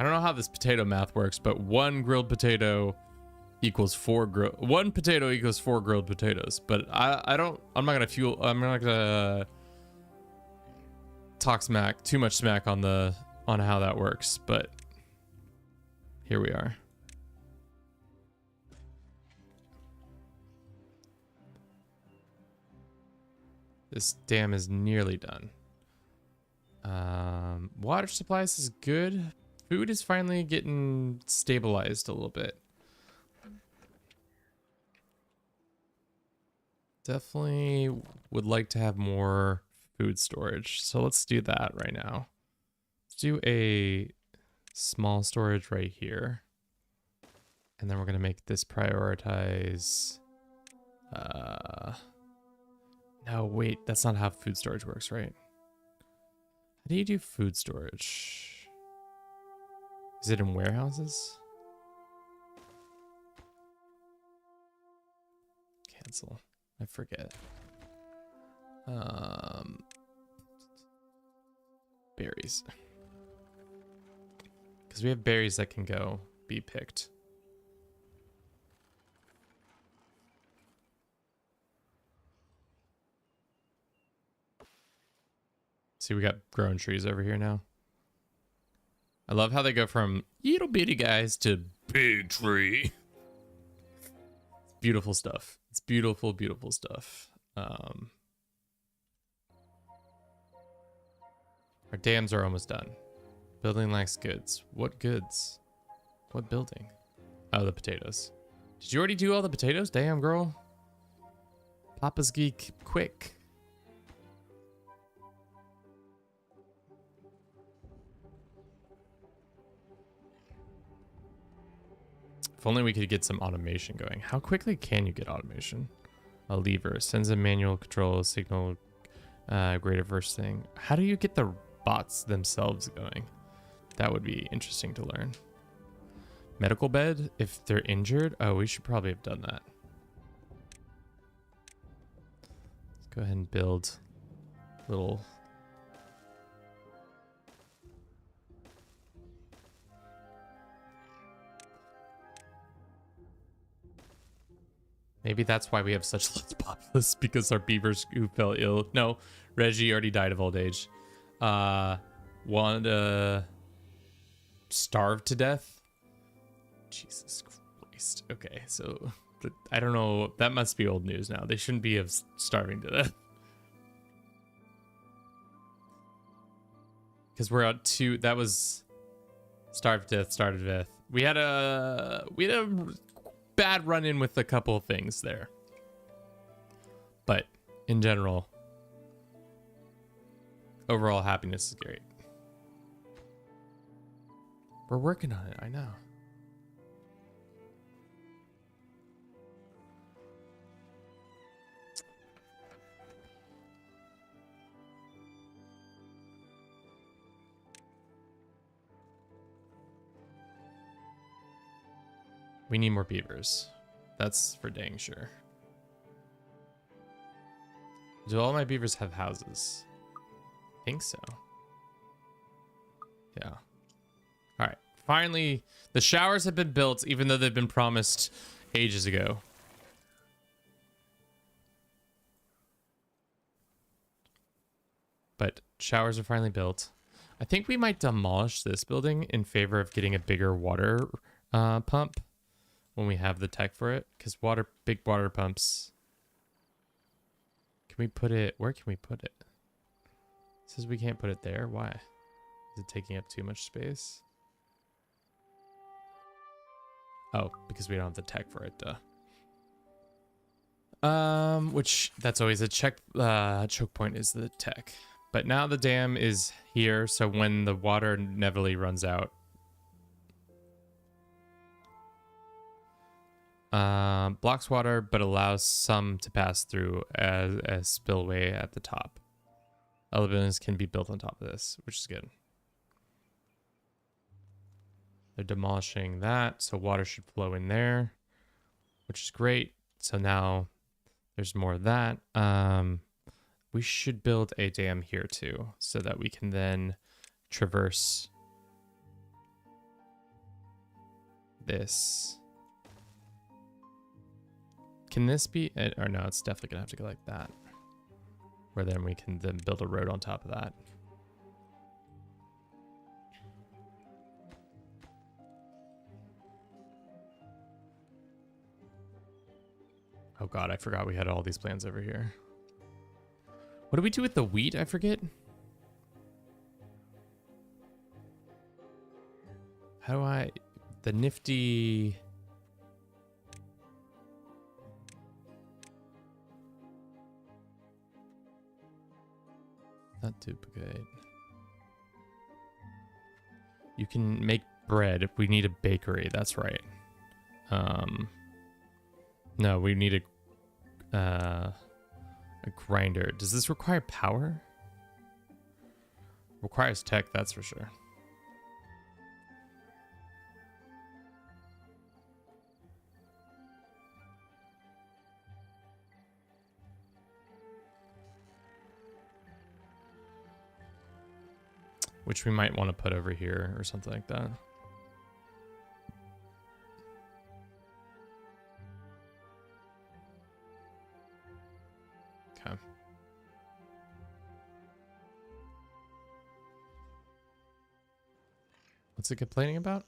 I don't know how this potato math works, but 1 grilled potato equals one potato equals 4 grilled potatoes. But I'm not gonna talk too much smack on how that works, but here we are. This dam is nearly done. Water supplies is good. Food is finally getting stabilized a little bit. Definitely would like to have more food storage. So let's do that right now. Let's do a small storage right here. And then we're going to make this prioritize. No, wait, that's not how food storage works, right? How do you do food storage? Is it in warehouses? Cancel. I forget. Berries. Because we have berries that can go be picked. See, we got growing trees over here now. I love how they go from little bitty guys to big tree. It's beautiful stuff. It's beautiful, beautiful stuff. Our dams are almost done. Building lacks goods. What goods? What building? Oh, the potatoes. Did you already do all the potatoes? Damn, girl. Papa's geek quick. If only we could get some automation going. How quickly can you get automation? A lever sends a manual control signal, greater first thing. How do you get the bots themselves going? That would be interesting to learn. Medical bed if they're injured. Oh, we should probably have done that. Let's go ahead and build little. Maybe that's why we have such less populace, because our beavers who fell ill. No, Reggie already died of old age. Wanda starved to death. Jesus Christ. Okay, so I don't know. That must be old news now. They shouldn't be starving to death. Because we're at 2. That was starved to death. We had a bad run-in with a couple of things there, but in general, overall happiness is great. We're working on it. I know. We need more beavers. That's for dang sure. Do all my beavers have houses? I think so. Yeah. All right. Finally, the showers have been built, even though they've been promised ages ago. But showers are finally built. I think we might demolish this building in favor of getting a bigger water pump when we have the tech for it, because big water pumps. Can we put it? Where can we put it? It says we can't put it there. Why? Is it taking up too much space? Oh, because we don't have the tech for it. Which that's always a choke point is the tech. But now the dam is here, so when the water inevitably runs out, blocks water, but allows some to pass through as a spillway at the top. Elevators can be built on top of this, which is good. They're demolishing that, so water should flow in there, which is great. So now there's more of that. We should build a dam here too, so that we can then traverse this Can this be, or no, it's definitely gonna have to go like that. Where then we can then build a road on top of that. Oh God, I forgot we had all these plans over here. What do we do with the wheat? I forget. How do I, the nifty... Not duplicate. You can make bread if we need a bakery. That's right. No, we need a grinder. Does this require power? Requires tech, that's for sure. Which we might want to put over here or something like that. Okay. What's it complaining about?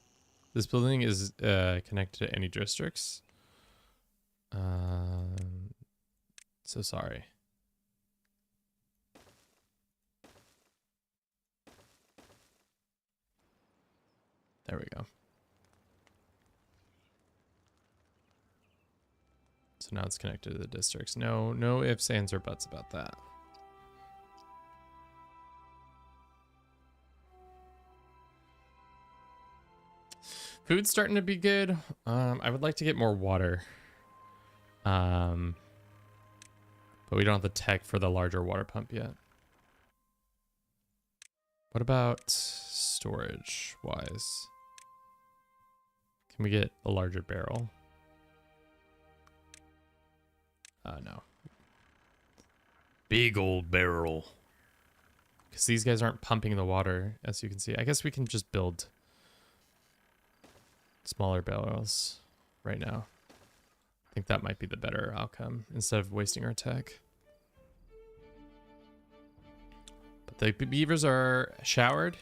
This building is connected to any districts. So sorry. There we go. So now it's connected to the districts. No ifs, ands, or buts about that. Food's starting to be good. I would like to get more water. But we don't have the tech for the larger water pump yet. What about storage wise? Can we get a larger barrel? No. Big old barrel. Because these guys aren't pumping the water, as you can see. I guess we can just build smaller barrels right now. I think that might be the better outcome instead of wasting our tech. But the beavers are showered.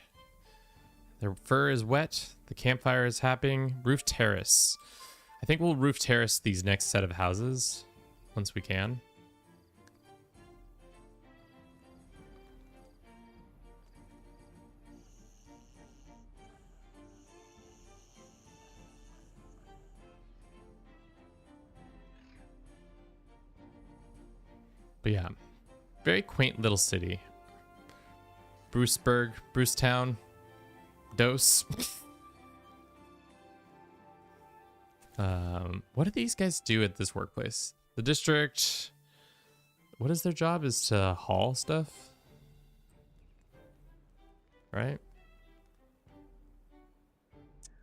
Their fur is wet. The campfire is happening. Roof terrace. I think we'll roof terrace these next set of houses once we can. But yeah, very quaint little city. Bruceburg, Brucetown, Dose. What do these guys do at this workplace? The district, what is their job? Is to haul stuff, right?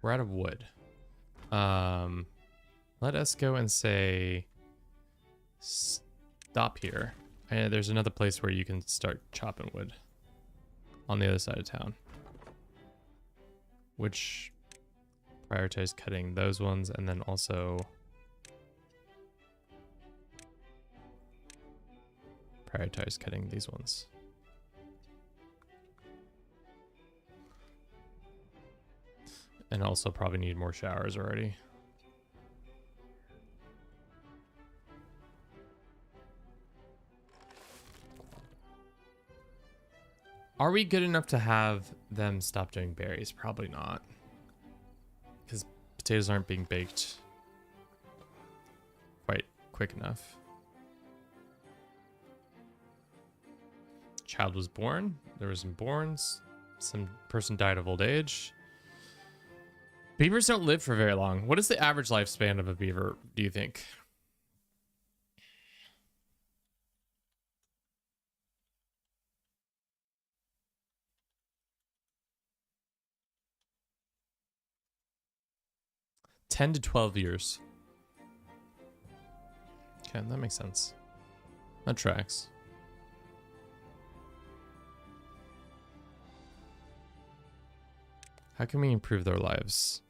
We're out of wood. Let us go and say stop here. And there's another place where you can start chopping wood on the other side of town, which prioritize cutting those ones, and then also prioritize cutting these ones. And also probably need more showers already. Are we good enough to have them stop doing berries? Probably not. Because potatoes aren't being baked quite quick enough. Child was born. There was some borns. Some person died of old age. Beavers don't live for very long. What is the average lifespan of a beaver, do you think? $10 to 12 years. Okay, that makes sense. That tracks. How can we improve their lives?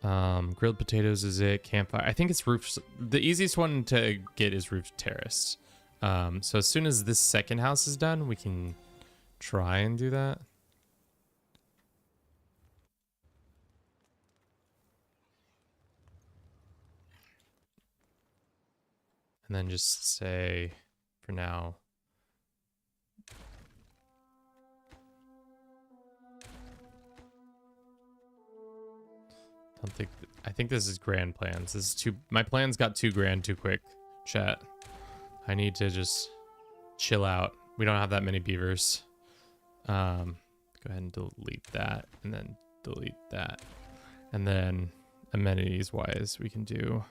Grilled potatoes is it. Campfire. I think it's roof. The easiest one to get is roof terrace. So as soon as this second house is done, we can try and do that. And then just say, for now, I think this is grand plans. This is too, my plans got too grand too quick, chat. I need to just chill out. We don't have that many beavers. Go ahead and delete that, and then delete that. And then amenities wise, we can do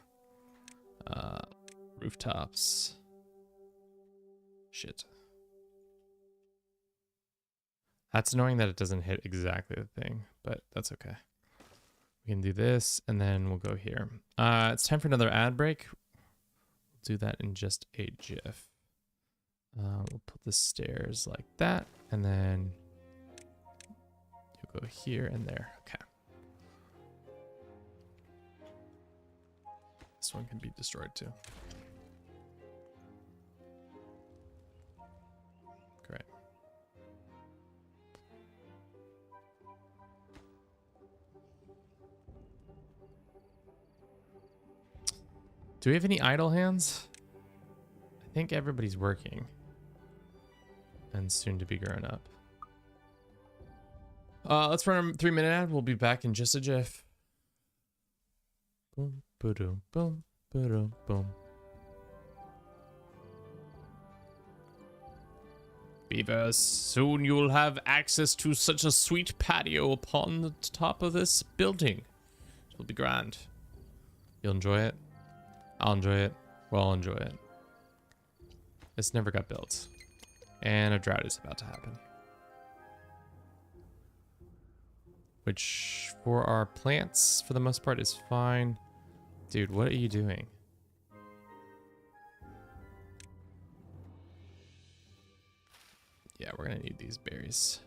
rooftops. Shit. That's annoying that it doesn't hit exactly the thing, but that's okay. We can do this, and then we'll go here. It's time for another ad break. We'll do that in just a GIF. We'll put the stairs like that, and then you'll go here and there. Okay. This one can be destroyed too. Great. Do we have any idle hands? I think everybody's working. And soon to be grown up. Let's run a 3-minute ad. We'll be back in just a jiff. Boom, boom, boom, boom, boom. Beavers, soon you'll have access to such a sweet patio upon the top of this building. It will be grand. You'll enjoy it. I'll enjoy it. We'll all enjoy it. This never got built. And a drought is about to happen. Which, for our plants, for the most part, is fine. Dude, what are you doing? Yeah, we're gonna need these berries.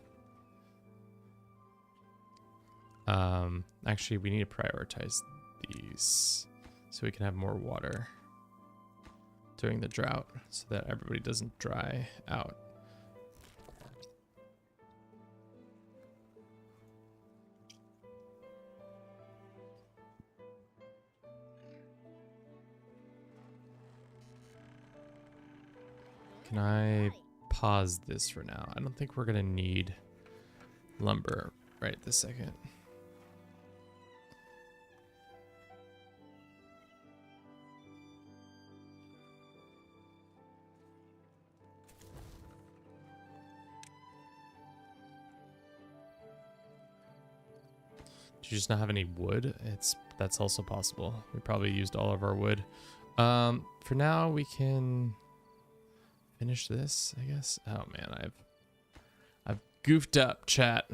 Actually, we need to prioritize these so we can have more water during the drought so that everybody doesn't dry out. Can I pause this for now? I don't think we're gonna need lumber right this second. Do you just not have any wood? That's also possible. We probably used all of our wood. For now we can finish this, I guess. Oh man, I've goofed up, chat.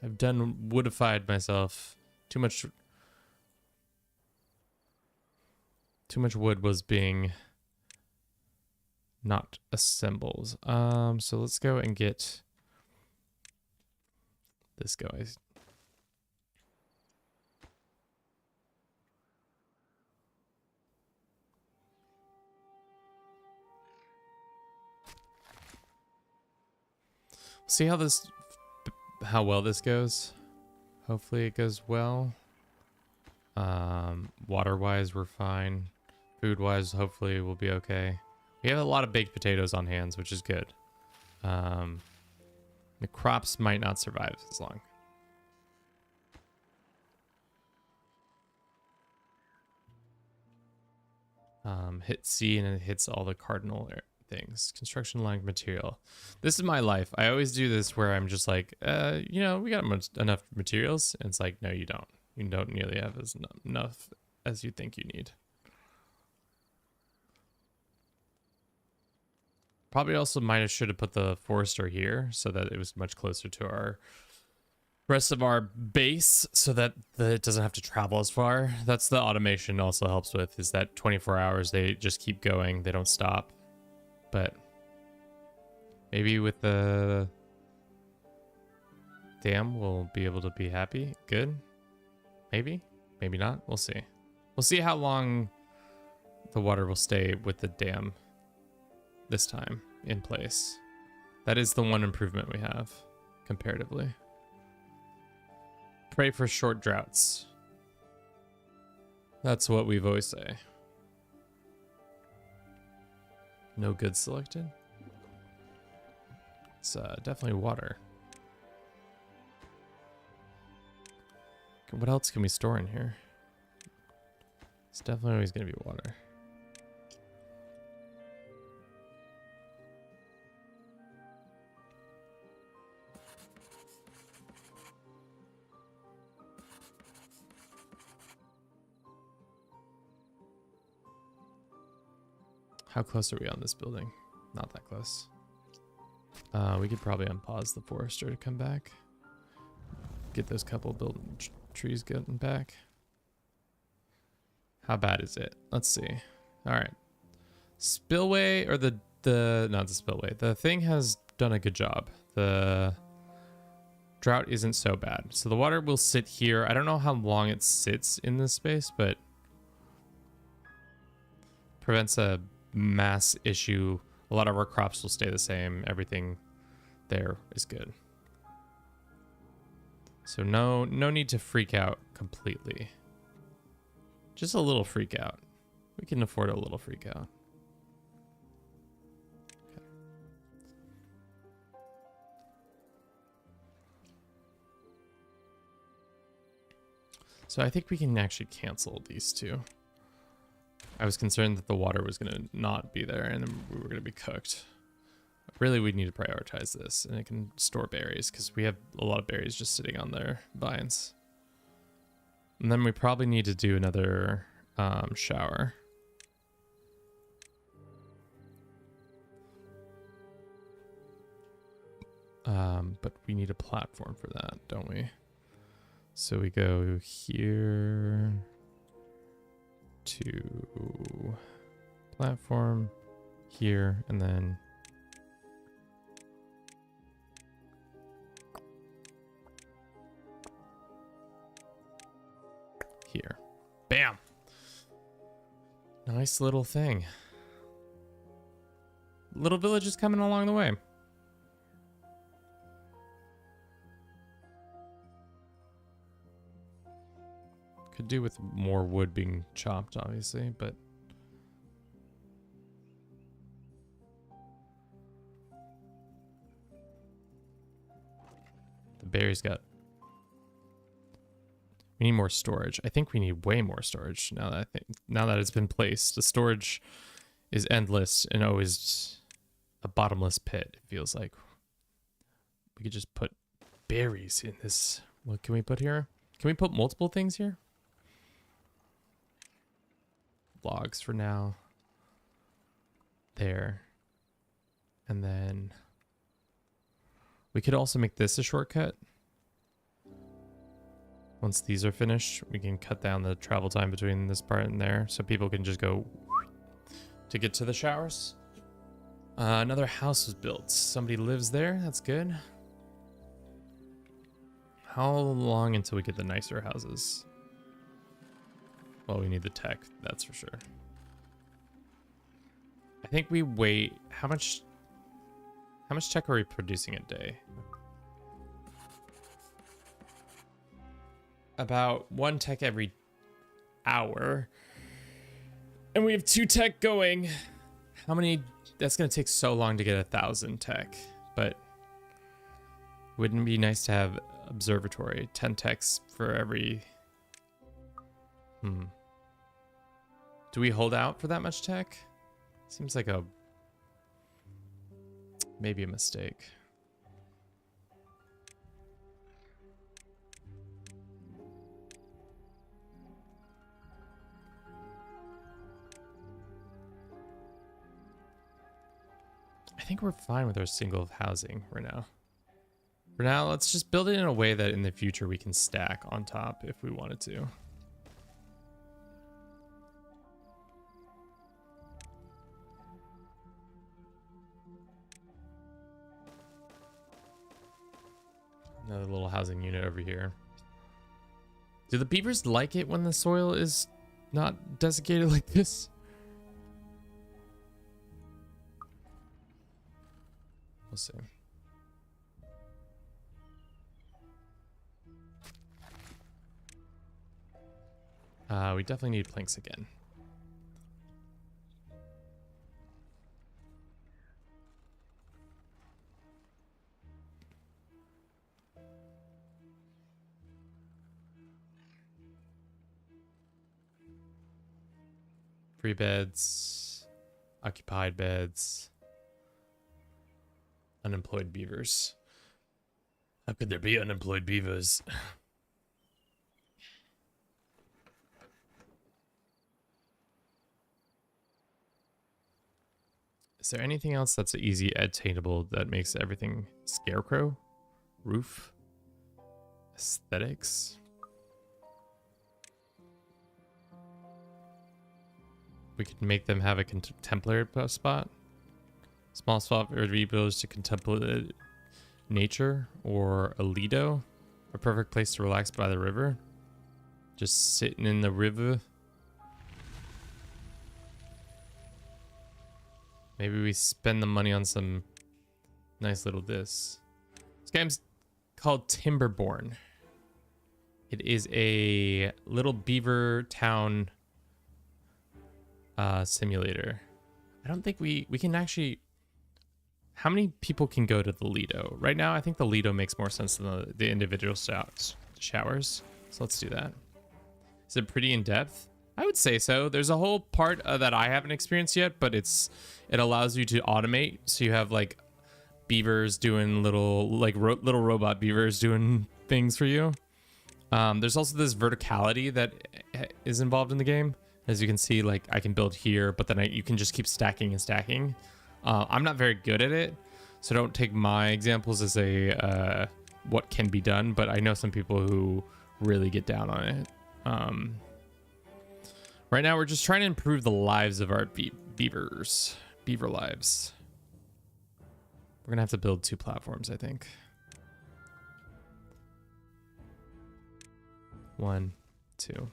I've done woodified myself. Too much wood was being not assembled. So let's go and get this guy. See how well this goes. Hopefully it goes well. Water wise we're fine. Food wise hopefully we'll be okay. We have a lot of baked potatoes on hands, which is good. The crops might not survive as long. Hit C and it hits all the cardinal things. Construction line material. This is my life. I always do this where I'm just like, you know, we got enough materials. And it's like, no, you don't. You don't nearly have enough as you think you need. Probably also should have put the forester here so that it was much closer to our rest of our base so that it doesn't have to travel as far. That's the automation also helps with, is that 24 hours they just keep going. They don't stop. But maybe with the dam we'll be able to be happy. Good. Maybe Maybe not. We'll see. We'll see how long the water will stay with the dam this time in place. That is the one improvement we have comparatively. Pray for short droughts. That's what we've always say. No goods selected. It's definitely water. What else can we store in here? It's definitely always going to be water. How close are we on this building? Not that close. We could probably unpause the forester to come back. Get those couple trees getting back. How bad is it? Let's see. All right. Spillway or not the spillway. The thing has done a good job. The drought isn't so bad. So the water will sit here. I don't know how long it sits in this space, but prevents a mass issue. A lot of our crops will stay the same. Everything there is good. So no need to freak out completely. Just a little freak out. We can afford a little freak out. Okay. So I think we can actually cancel these two. I was concerned that the water was going to not be there and then we were going to be cooked. Really, we need to prioritize this, and it can store berries because we have a lot of berries just sitting on their vines. And then we probably need to do another shower. But we need a platform for that, don't we? So we go here to platform here, and then here. Bam. Nice little thing. Little village is coming along the way. Could do with more wood being chopped, obviously, but the berries got. We need more storage. I think we need way more storage now that it's been placed. The storage is endless and always a bottomless pit. It feels like we could just put berries in this. What can we put here? Can we put multiple things here? Logs for now. There. And then we could also make this a shortcut. Once these are finished, we can cut down the travel time between this part and there so people can just go to get to the showers. Another house was built. Somebody lives there. That's good. How long until we get the nicer houses? Well, we need the tech, that's for sure. I think we wait. How much tech are we producing a day? About 1 tech every hour. And we have 2 tech going. How many? That's going to take so long to get 1,000 tech. But wouldn't it be nice to have observatory? 10 techs for every... Do we hold out for that much tech? Seems like maybe a mistake. I think we're fine with our single housing for now. For now, let's just build it in a way that in the future we can stack on top if we wanted to. Another little housing unit over here. Do the beavers like it when the soil is not desiccated like this? We'll see. We definitely need planks again. Free beds, occupied beds, unemployed beavers. How could there be unemployed beavers? Is there anything else that's easy attainable that makes everything scarecrow? Roof? Aesthetics? We could make them have a contemplative spot. Small spot for rebuilders to contemplate nature, or a lido, a perfect place to relax by the river. Just sitting in the river. Maybe we spend the money on some nice little this. This game's called Timberborn. It is a little beaver town simulator. I don't think we can actually... How many people can go to the Lido? Right now, I think the Lido makes more sense than the individual showers. So let's do that. Is it pretty in-depth? I would say so. There's a whole part that I haven't experienced yet, but it allows you to automate. So you have like beavers doing little robot beavers doing things for you. There's also this verticality that is involved in the game. As you can see, like I can build here, but then you can just keep stacking and stacking. I'm not very good at it, so don't take my examples as a what can be done, but I know some people who really get down on it. Right now, we're just trying to improve the lives of our beaver lives. We're gonna have to build 2 platforms, I think. 1, 2.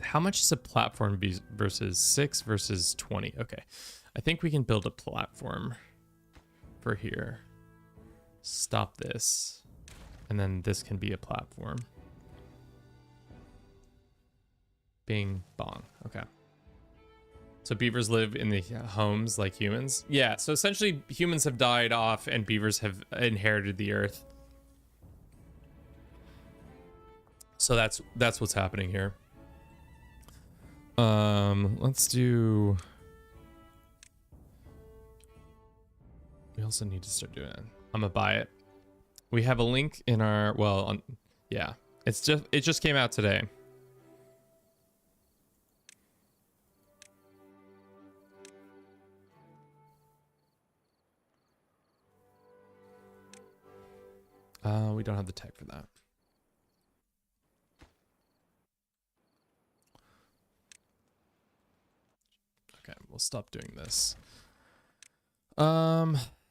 How much is a platform versus 6 versus 20? Okay, I think we can build a platform for here. Stop this, and then this can be a platform. Bing, bong. Okay. So beavers live in the homes like humans? Yeah, so essentially humans have died off and beavers have inherited the earth. So that's what's happening here. Let's do... We also need to start doing it. I'm gonna buy it. We have a link in our... Well, yeah. It just came out today. We don't have the tag for that. Okay, we'll stop doing this.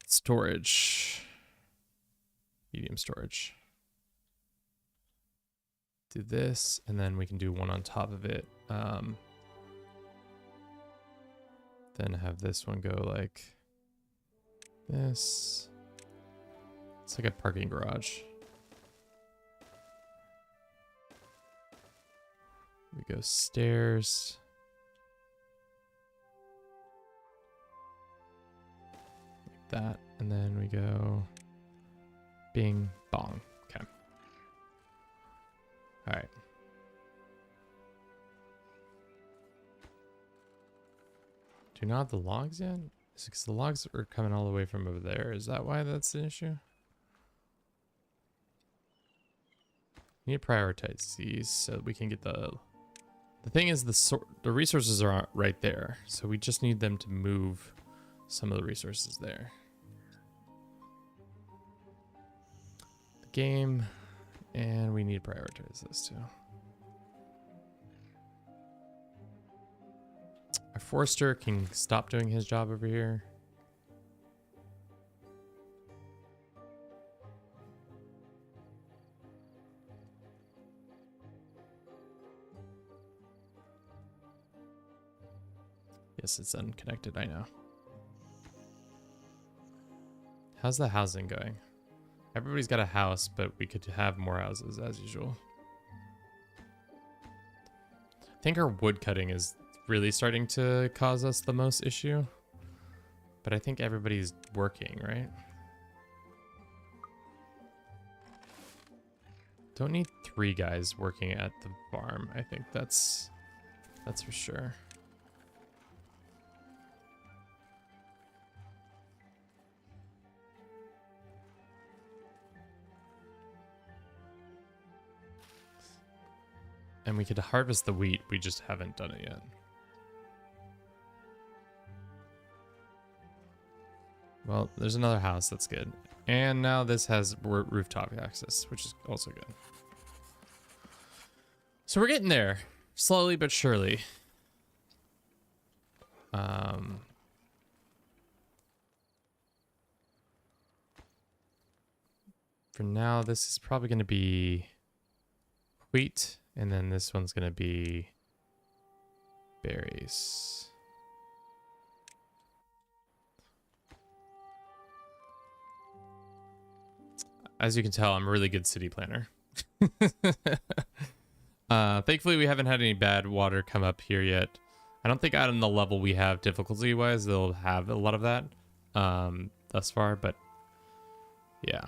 Storage. Medium storage. Do this, and then we can do one on top of it. Then have this one go like this. It's like a parking garage. We go stairs. Like that. And then we go bing, bong. Okay. All right. Do you not have the logs yet? Is it because the logs are coming all the way from over there? Is that why that's an issue? We need to prioritize these so that we can get the thing is the resources are right there, so we just need them to move some of the resources there. The game, and we need to prioritize this too. Our forester can stop doing his job over here. this is unconnected, I know. How's the housing going? Everybody's got a house, but we could have more houses as usual. I think our wood cutting is really starting to cause us the most issue. But I think everybody's working, right? Don't need 3 guys working at the farm. I think that's for sure. And we could harvest the wheat, we just haven't done it yet. Well, there's another house, that's good. And now this has rooftop access, which is also good. So we're getting there, slowly but surely. For now, this is probably going to be wheat, and then this one's going to be berries. As you can tell, I'm a really good city planner. Thankfully, we haven't had any bad water come up here yet. I don't think out on the level we have difficulty-wise, they'll have a lot of that thus far, but yeah.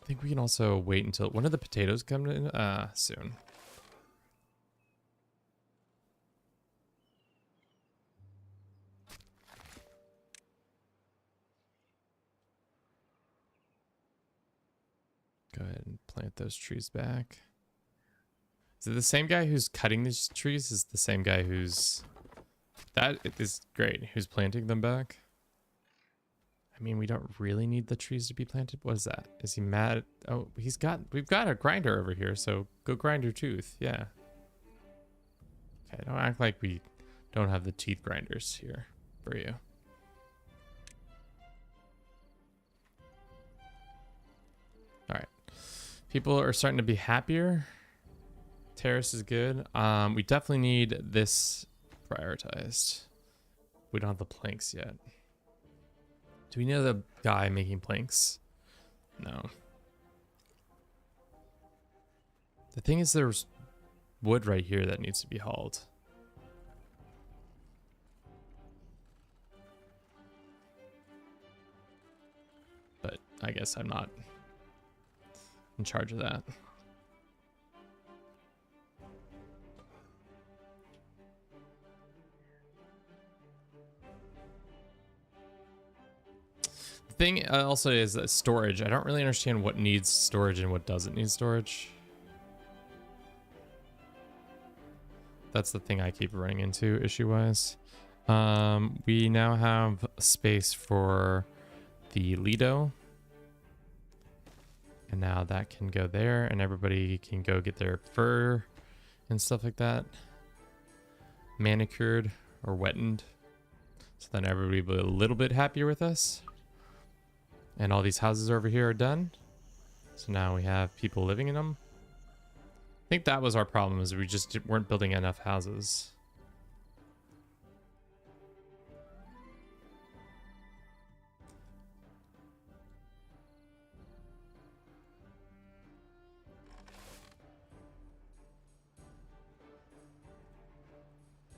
I think we can also wait until... When do the potatoes come in? Soon. Go ahead and plant those trees back. Is it the same guy who's cutting these trees? Is the same guy who's... That is great. Who's planting them back? I mean, we don't really need the trees to be planted. What is that? Is he mad? Oh, we've got a grinder over here, so go grind your tooth. Yeah. Okay, don't act like we don't have the teeth grinders here for you. All right. People are starting to be happier. Terrace is good. We definitely need this prioritized. We don't have the planks yet. Do we know the guy making planks? No. The thing is, there's wood right here that needs to be hauled. But I guess I'm not in charge of that. Thing also is storage. I don't really understand what needs storage and what doesn't need storage. That's the thing I keep running into issue-wise. We now have space for the Lido. And now that can go there, and everybody can go get their fur and stuff like that manicured or wettened. So then everybody will be a little bit happier with us. And all these houses over here are done. So now we have people living in them. I think that was our problem, is we just weren't building enough houses.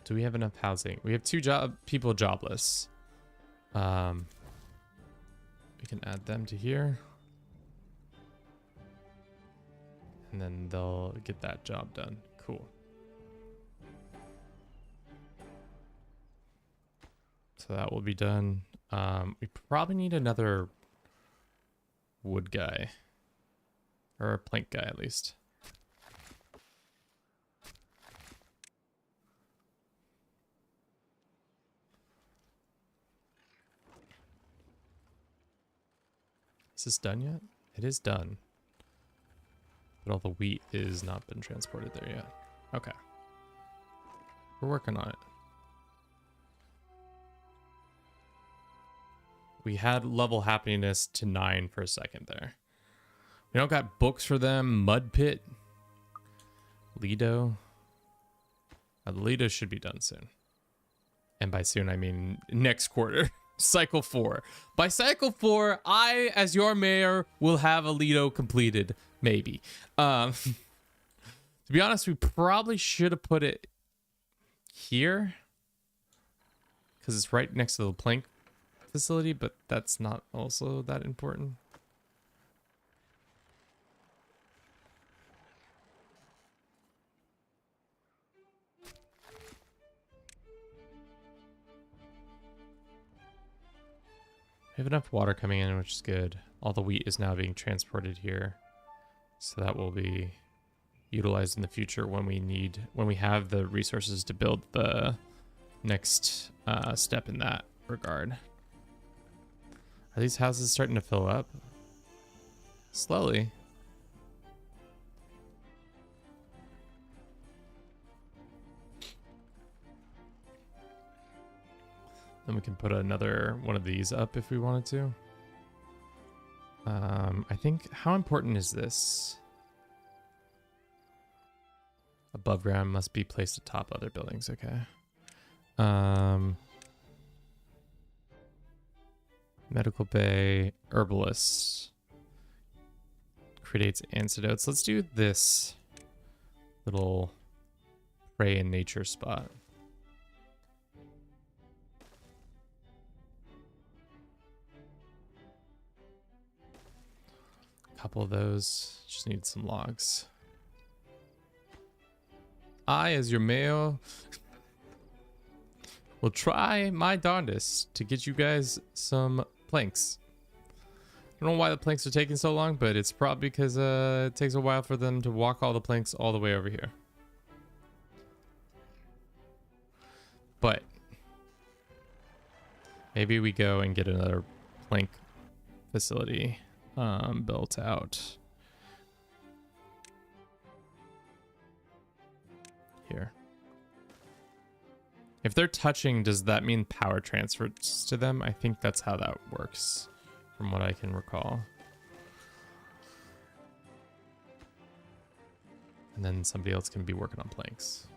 Do we have enough housing? We have 2 people jobless. We can add them to here. And then they'll get that job done. Cool. So that will be done. We probably need another wood guy. Or a plank guy, at least. Is this done yet? It is done. But all the wheat is not been transported there yet. Okay. We're working on it. We had level happiness to 9 for a second there. We don't got books for them. Mud pit. Lido. The Lido should be done soon. And by soon, I mean next quarter. Cycle 4. By cycle 4, I, as your mayor, will have a Lido completed. Maybe. To be honest, we probably should have put it here. Because it's right next to the plank facility, but that's not also that important. We have enough water coming in, which is good. All the wheat is now being transported here. So that will be utilized in the future when we have the resources to build the next step in that regard. Are these houses starting to fill up? Slowly. Then we can put another one of these up if we wanted to. I think, how important is this? Above ground must be placed atop other buildings. Okay. Medical bay, herbalist. Creates antidotes. Let's do this little pray in nature spot. Couple of those. Just need some logs. I, as your mayor, will try my darndest to get you guys some planks. I don't know why the planks are taking so long, but it's probably because it takes a while for them to walk all the planks all the way over here. But maybe we go and get another plank facility built out here. If they're touching, does that mean power transfers to them? I think that's how that works, from what I can recall. And then somebody else can be working on planks.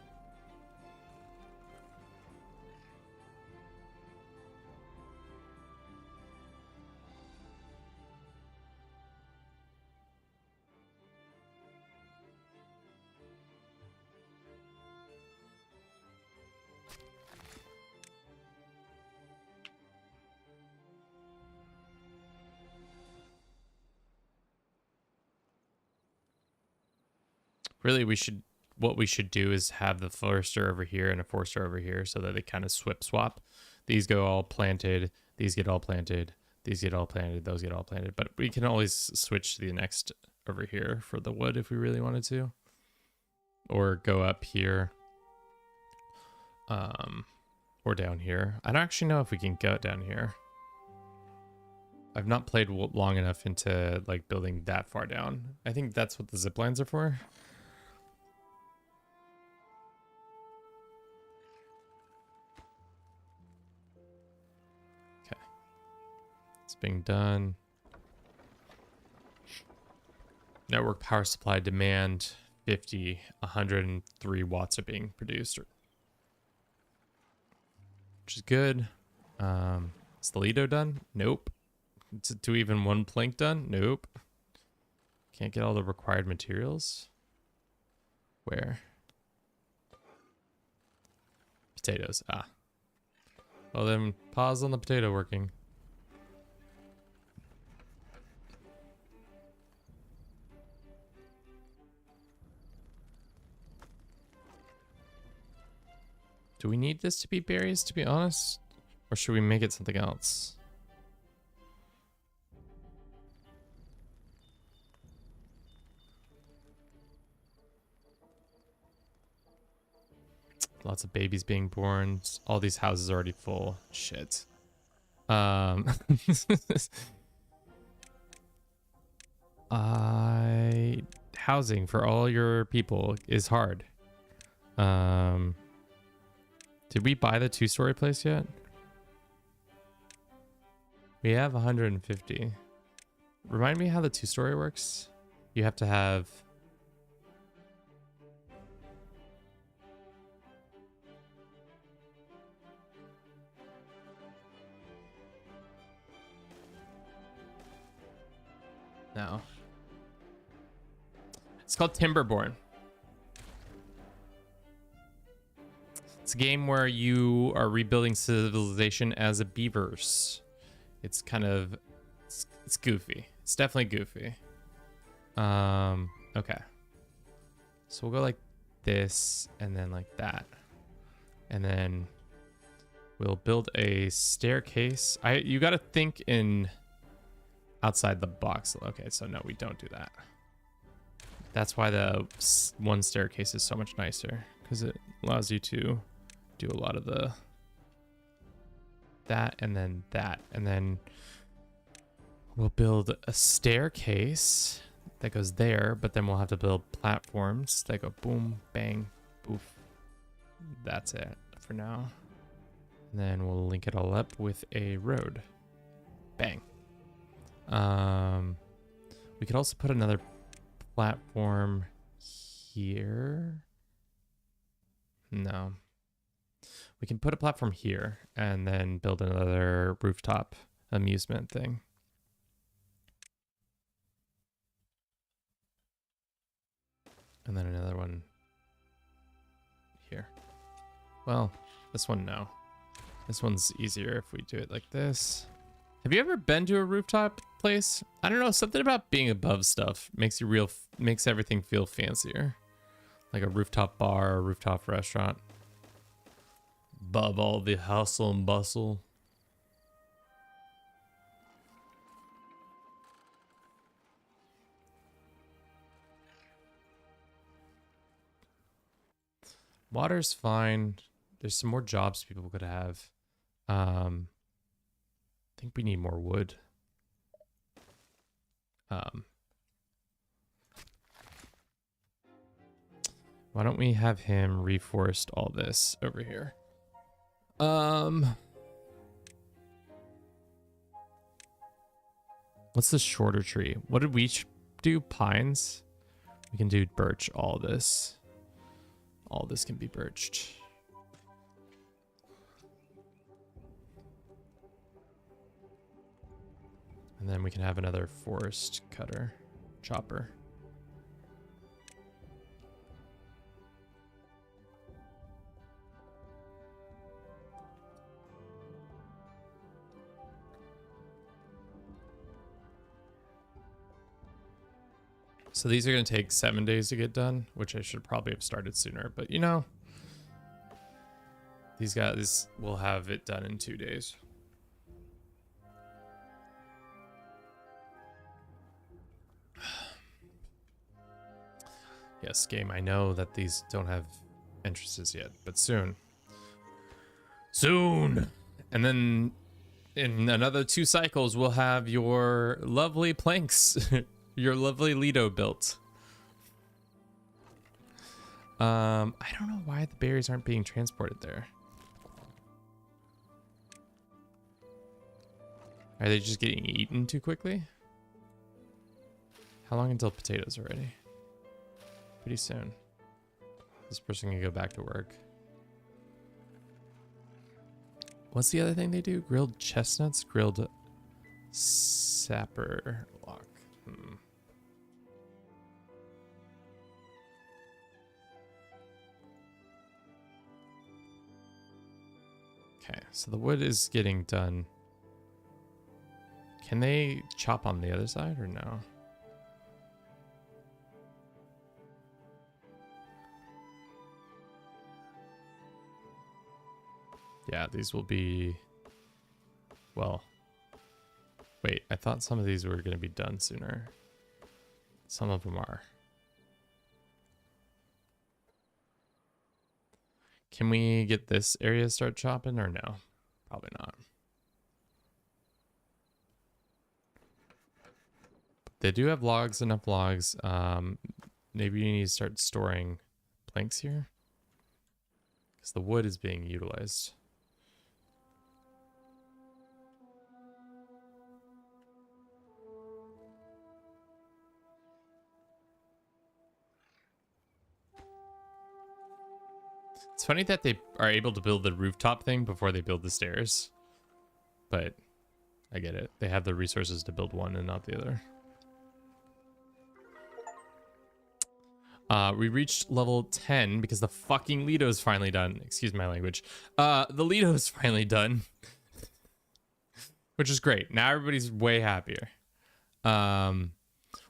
Really, what we should do is have the forester over here and a forester over here so that they kind of swap. These go all planted, these get all planted, these get all planted, those get all planted. But we can always switch to the next over here for the wood if we really wanted to. Or go up here. Or down here. I don't actually know if we can go down here. I've not played long enough into like building that far down. I think that's what the zip lines are for. Being done. Network power supply demand 50, 103 watts are being produced, which is good. Is the Lido done? Nope. To even one plank done? Nope. Can't get all the required materials. Where? Potatoes. Ah. Well then, pause on the potato working. Do we need this to be berries, to be honest? Or should we make it something else? Lots of babies being born. All these houses are already full. Shit. Housing for all your people is hard. Did we buy the 2-story place yet? We have 150. Remind me how the 2-story works. You have to have... No. It's called Timberborn. It's a game where you are rebuilding civilization as a beavers. It's kind of, it's goofy. It's definitely goofy. Okay. So we'll go like this and then like that. And then we'll build a staircase. You got to think in outside the box. Okay, so no, we don't do that. That's why the one staircase is so much nicer, because it allows you to do a lot of the that, and then we'll build a staircase that goes there, but then we'll have to build platforms that go boom, bang, boof. That's it for now. And then we'll link it all up with a road. Bang. We could also put another platform here. No. We can put a platform here and then build another rooftop amusement thing. And then another one here. Well, this one, no. This one's easier if we do it like this. Have you ever been to a rooftop place? I don't know, something about being above stuff makes everything feel fancier. Like a rooftop bar or a rooftop restaurant. Above all the hustle and bustle. Water's fine. There's some more jobs people could have. I think we need more wood. Why don't we have him reforest all this over here? What's the shorter tree? What did we do? Pines? We can do birch, all this. All this can be birched. And then we can have another forest cutter, chopper. So these are going to take 7 days to get done, which I should probably have started sooner. But you know, these guys will have it done in 2 days. Yes, game, I know that these don't have entrances yet, but soon. Soon! And then in another 2 cycles, we'll have your lovely planks, your lovely Lido built. I don't know why the berries aren't being transported there. Are they just getting eaten too quickly? How long until potatoes are ready? Pretty soon. This person can go back to work. What's the other thing they do? Grilled chestnuts? Grilled sapper lock. Okay, so the wood is getting done. Can they chop on the other side or no? Yeah, these will be, well, wait, I thought some of these were going to be done sooner. Some of them are. Can we get this area to start chopping or no? Probably not. They do have logs, enough logs. Maybe you need to start storing planks here, because the wood is being utilized. It's funny that they are able to build the rooftop thing before they build the stairs, but I get it. They have the resources to build one and not the other. We reached level 10 because the fucking Lido's finally done. Excuse my language. The Lido's finally done. Which is great. Now everybody's way happier.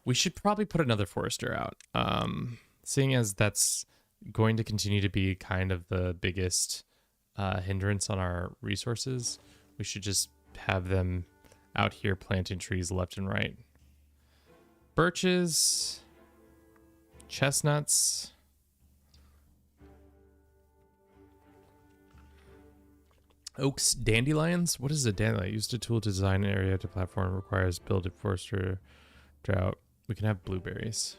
We should probably put another forester out. Seeing as that's going to continue to be kind of the biggest hindrance on our resources, we should just have them out here planting trees left and right. Birches, chestnuts, oaks, dandelions. What is a dandelion? Used a tool to design an area to platform. Requires build a forester drought. We can have blueberries.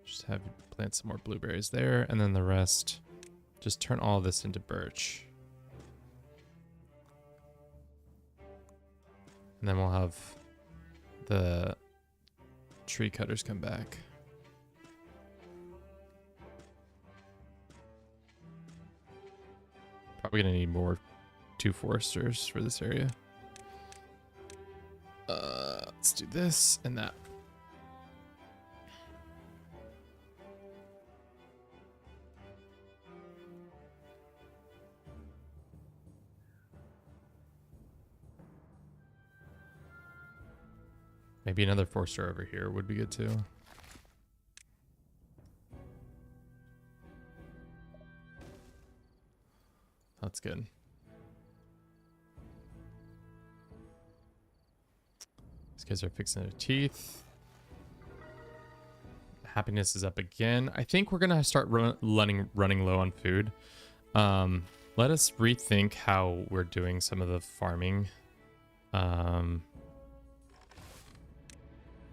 Just have plant some more blueberries there, and then the rest, just turn all this into birch. And then we'll have the tree cutters come back. Probably gonna need more 2 foresters for this area. Let's do this and that. Maybe another forester over here would be good too. That's good. These guys are fixing their teeth. Happiness is up again. I think we're gonna start running low on food. Let us rethink how we're doing some of the farming.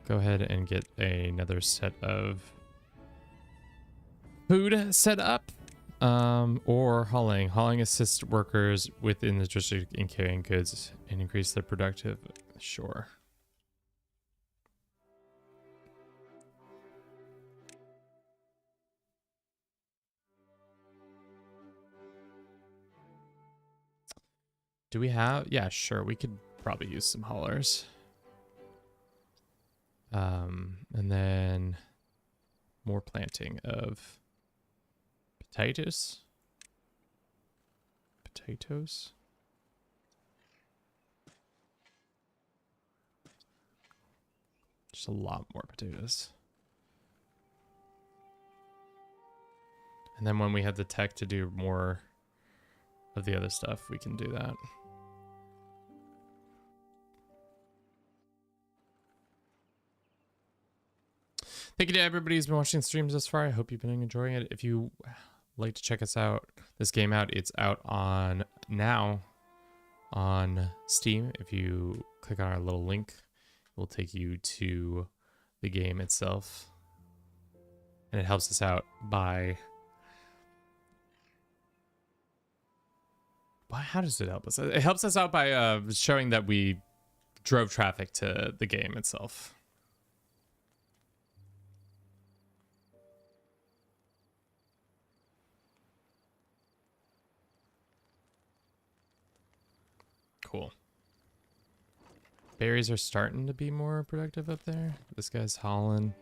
Go ahead and get another set of food set up. Or hauling. Hauling assists workers within the district in carrying goods and increase their productive. Sure. Do we have? Yeah, sure. We could probably use some haulers. And then more planting of potatoes. Potatoes. Just a lot more potatoes. And then when we have the tech to do more of the other stuff, we can do that. Thank you to everybody who's been watching streams thus far. I hope you've been enjoying it. If you like to check us out, this game out, it's out on now on Steam. If you click on our little link, it will take you to the game itself. And it helps us out by... How does it help us? It helps us out by showing that we drove traffic to the game itself. Cool. Berries are starting to be more productive up there. This guy's hauling.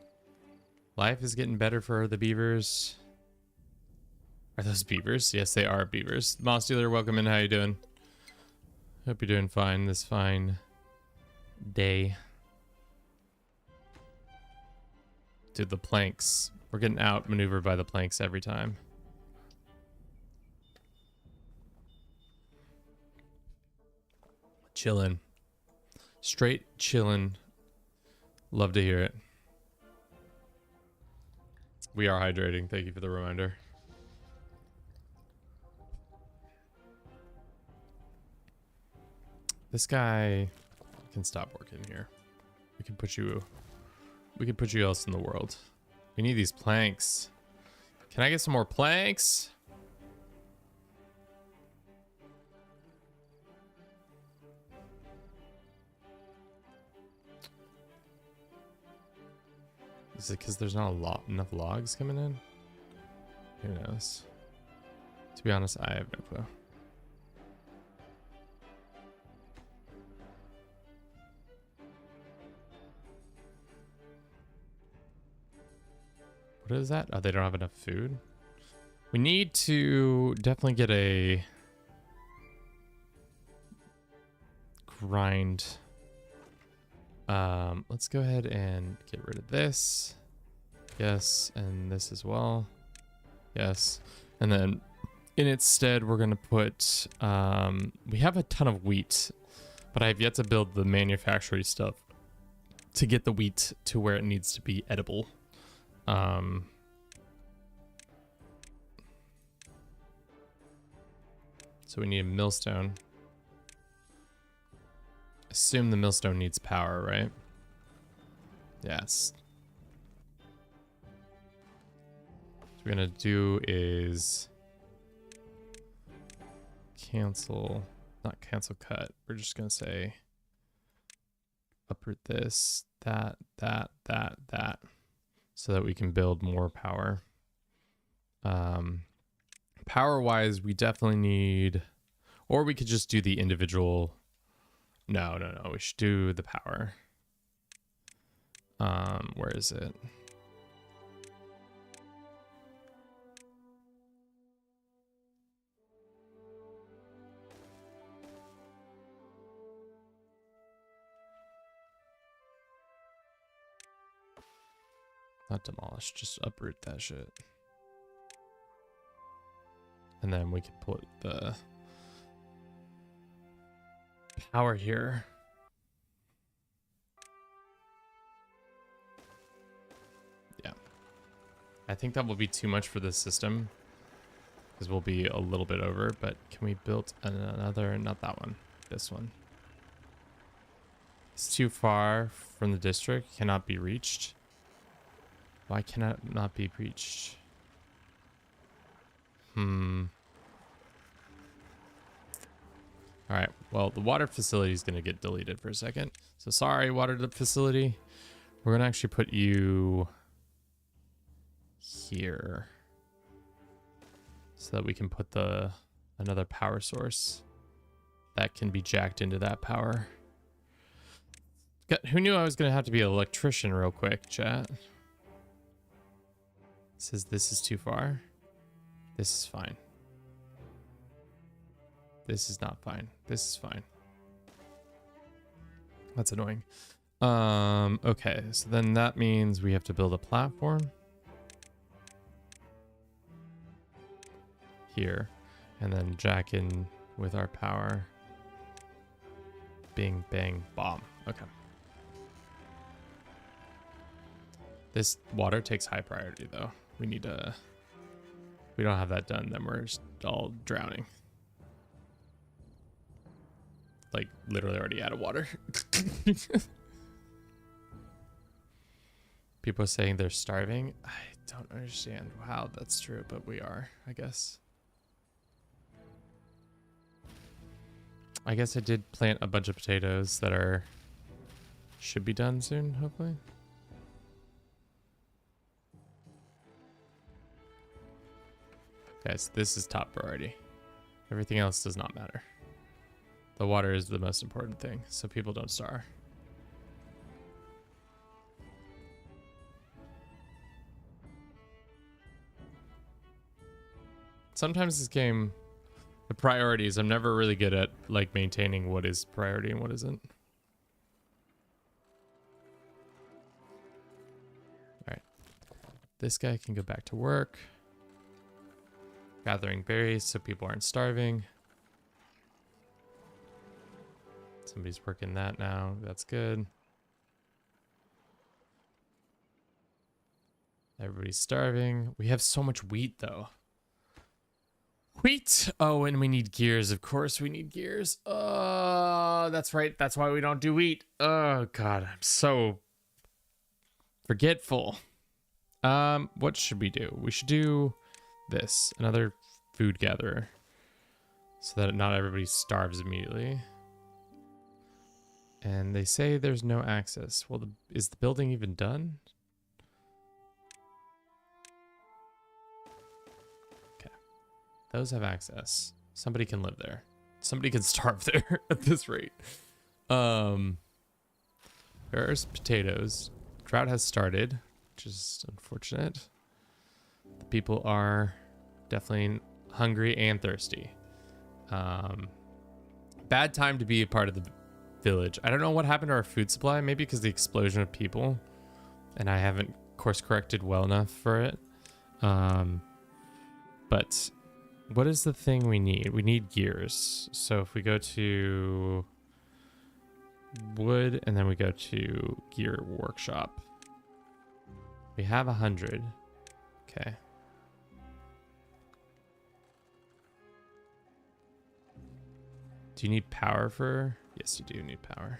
Life is getting better for the beavers. Are those beavers? Yes, they are beavers. Moss Dealer, welcome in. How you doing? Hope you're doing fine this fine day. Dude, the planks. We're getting outmaneuvered by the planks every time. Chillin'. Straight chillin'. Love to hear it. We are hydrating. Thank you for the reminder. This guy can stop working here. We can put you else in the world. We need these planks. Can I get some more planks? Is it because there's not enough logs coming in? Who knows? To be honest, I have no clue. What is that? Oh, they don't have enough food. We need to definitely get a grind. Let's go ahead and get rid of this. Yes, and this as well. Yes. And then in its stead, we're going to put, we have a ton of wheat, but I have yet to build the manufacturing stuff to get the wheat to where it needs to be edible. So we need a millstone. Assume the millstone needs power, right? Yes. What we're gonna do is cancel, not cancel cut. We're just gonna say uproot this, that, so that we can build more power. Power wise, we definitely need, or we could just do the individual. No, we should do the power. Where is it? Not demolish, just uproot that shit. And then we can put the power here. Yeah. I think that will be too much for this system, because we'll be a little bit over, but can we build another, not that one, this one. It's too far from the district, cannot be reached. Why cannot it not be reached? All right, well, the water facility is going to get deleted for a second. So sorry, water facility. We're going to actually put you here so that we can put another power source that can be jacked into that power. Who knew I was going to have to be an electrician real quick, chat? It says this is too far. This is fine. This is not fine. This is fine. That's annoying. Okay, so then that means we have to build a platform here, and then jack in with our power. Bing, bang, bomb. Okay. This water takes high priority though. We need to, we don't have that done, then we're just all drowning. Like literally already out of water. People are saying they're starving. I don't understand how that's true, but we are, I guess. I guess I did plant a bunch of potatoes that should be done soon, hopefully. Guys, this is top priority. Everything else does not matter. The water is the most important thing, so people don't starve. Sometimes this game, the priorities, I'm never really good at like maintaining what is priority and what isn't. All right, this guy can go back to work. Gathering berries so people aren't starving. Somebody's working that now. That's good. Everybody's starving. We have so much wheat though. Wheat. Oh, and we need gears. Of course we need gears. That's right. That's why we don't do wheat. Oh God, I'm so forgetful. What should we do? We should do this, another food gatherer, so that not everybody starves immediately. And they say there's no access. Well, is the building even done? Okay. Those have access. Somebody can live there. Somebody can starve there at this rate. There's potatoes. Drought has started, which is unfortunate. People are definitely hungry and thirsty. Bad time to be a part of the village. I don't know what happened to our food supply. Maybe because the explosion of people, and I haven't course corrected well enough for it. But what is the thing we need? We need gears. So if we go to wood and then we go to gear workshop, we have 100. Okay. Do you need power for? Yes, you do need power.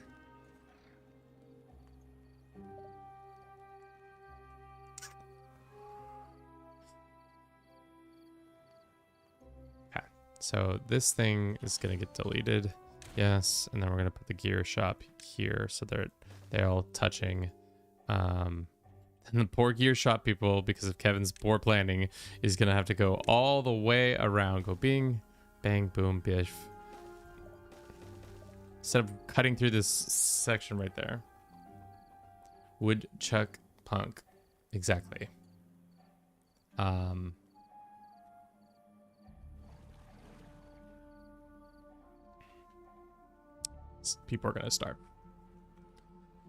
Okay. So this thing is going to get deleted. Yes. And then we're going to put the gear shop here so they're all touching. And the poor gear shop people, because of Kevin's poor planning, is going to have to go all the way around. Go bing, bang, boom, biff. Instead of cutting through this section right there. Woodchuck punk. Exactly. People are going to starve.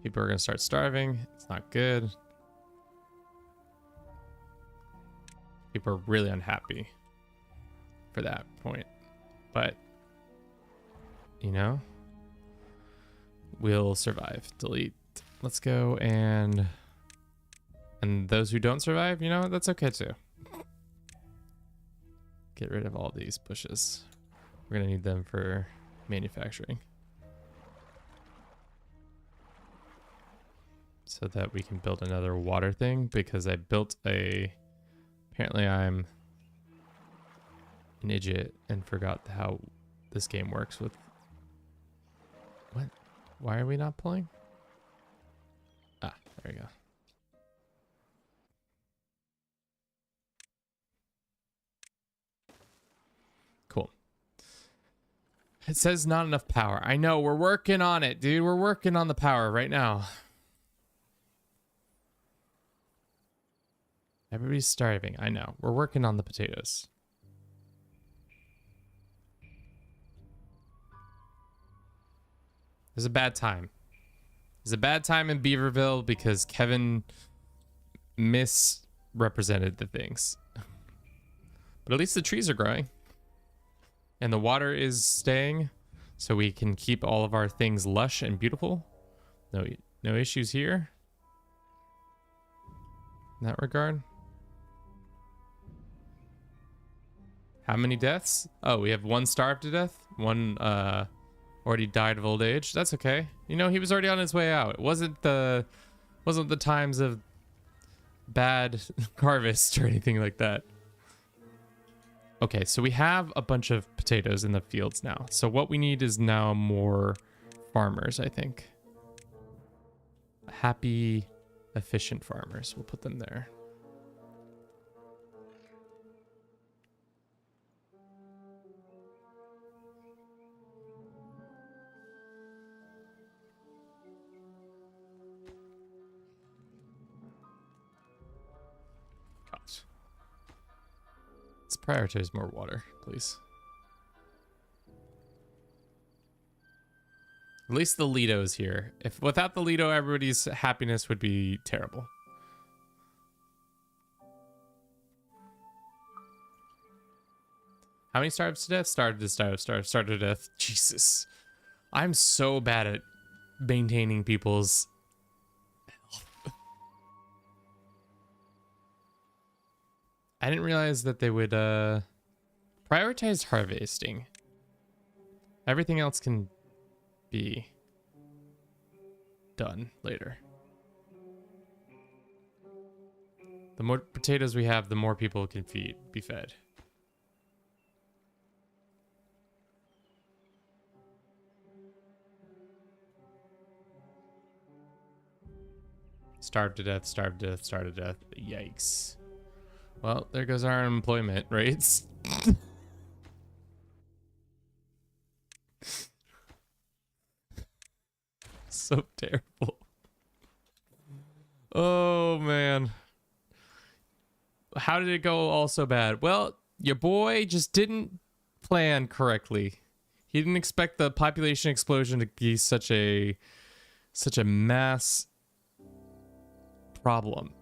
People are going to start starving. It's not good. People are really unhappy for that point. But, you know, we'll survive. Delete. Let's go and those who don't survive, you know, that's okay too. Get rid of all these bushes. We're going to need them for manufacturing. So that we can build another water thing, because I built apparently I'm an idiot and forgot how this game works with, what? Why are we not pulling? Ah, there we go. Cool. It says not enough power. I know, we're working on it, dude. We're working on the power right now. Everybody's starving. I know. We're working on the potatoes. There's a bad time. There's a bad time in Beaverville because Kevin misrepresented the things. But at least the trees are growing. And the water is staying. So we can keep all of our things lush and beautiful. No issues here. In that regard. How many deaths? Oh, we have one starved to death. One already died of old age. That's okay. You know, he was already on his way out. It wasn't the times of bad harvest or anything like that. Okay, so we have a bunch of potatoes in the fields now. So what we need is now more farmers, I think. Happy, efficient farmers. We'll put them there. Let's prioritize more water, please. At least the Lido's here. If without the Lido, everybody's happiness would be terrible. How many starves to death? Starved to starved to death. Jesus. I'm so bad at maintaining people's health. I didn't realize that they would prioritize harvesting. Everything else can be done later. The more potatoes we have, the more people can be fed. Starved to death, starved to death, starved to death. Yikes. Well, there goes our unemployment rates. So terrible. Oh, man. How did it go all so bad? Well, your boy just didn't plan correctly. He didn't expect the population explosion to be such a mass problem.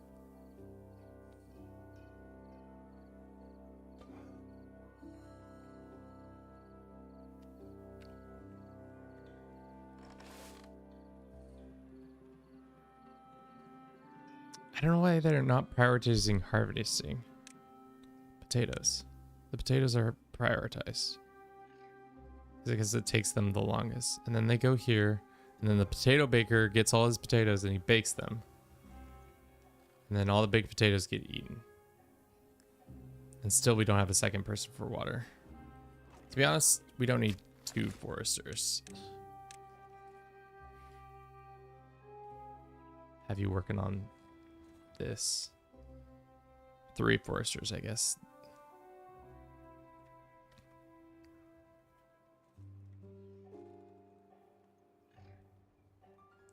I don't know why they're not prioritizing harvesting potatoes. The potatoes are prioritized because it takes them the longest. And then they go here, and then the potato baker gets all his potatoes and he bakes them. And then all the baked potatoes get eaten. And still we don't have a second person for water. To be honest, we don't need 2 foresters. Have you working on this? 3 foresters, I guess.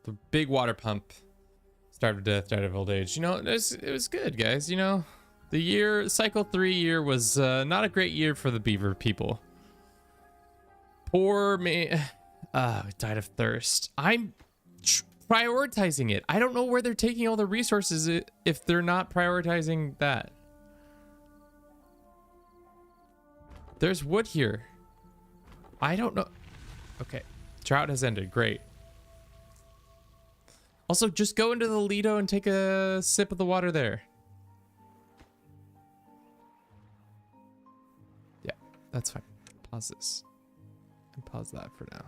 The big water pump starved to death, died of old age. You know, it was good, guys. You know, the cycle 3 year was not a great year for the beaver people. Poor me. Died of thirst. I'm prioritizing it. I don't know where they're taking all the resources if they're not prioritizing that. There's wood here. I don't know. Okay. Drought has ended. Great. Also, just go into the Lido and take a sip of the water there. Yeah, that's fine. Pause this. And pause that for now.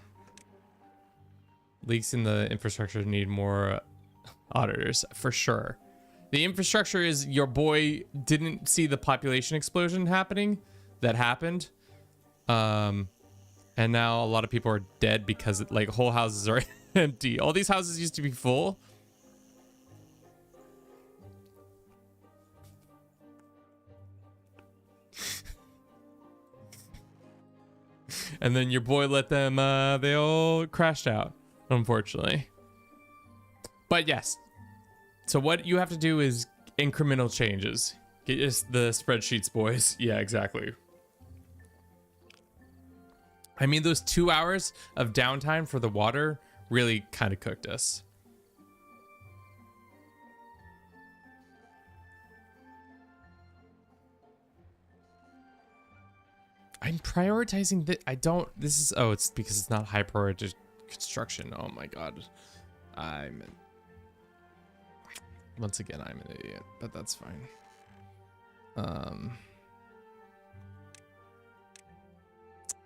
Leaks in the infrastructure need more auditors, for sure. The infrastructure is your boy didn't see the population explosion happening that happened. And now a lot of people are dead because like whole houses are empty. All these houses used to be full. And then your boy let them, they all crashed out, unfortunately. But yes. So what you have to do is incremental changes. Get just the spreadsheets, boys. Yeah, exactly. I mean, those 2 hours of downtime for the water really kind of cooked us. I'm prioritizing that. It's because it's not high priority construction. Oh my God. Once again, I'm an idiot, but that's fine.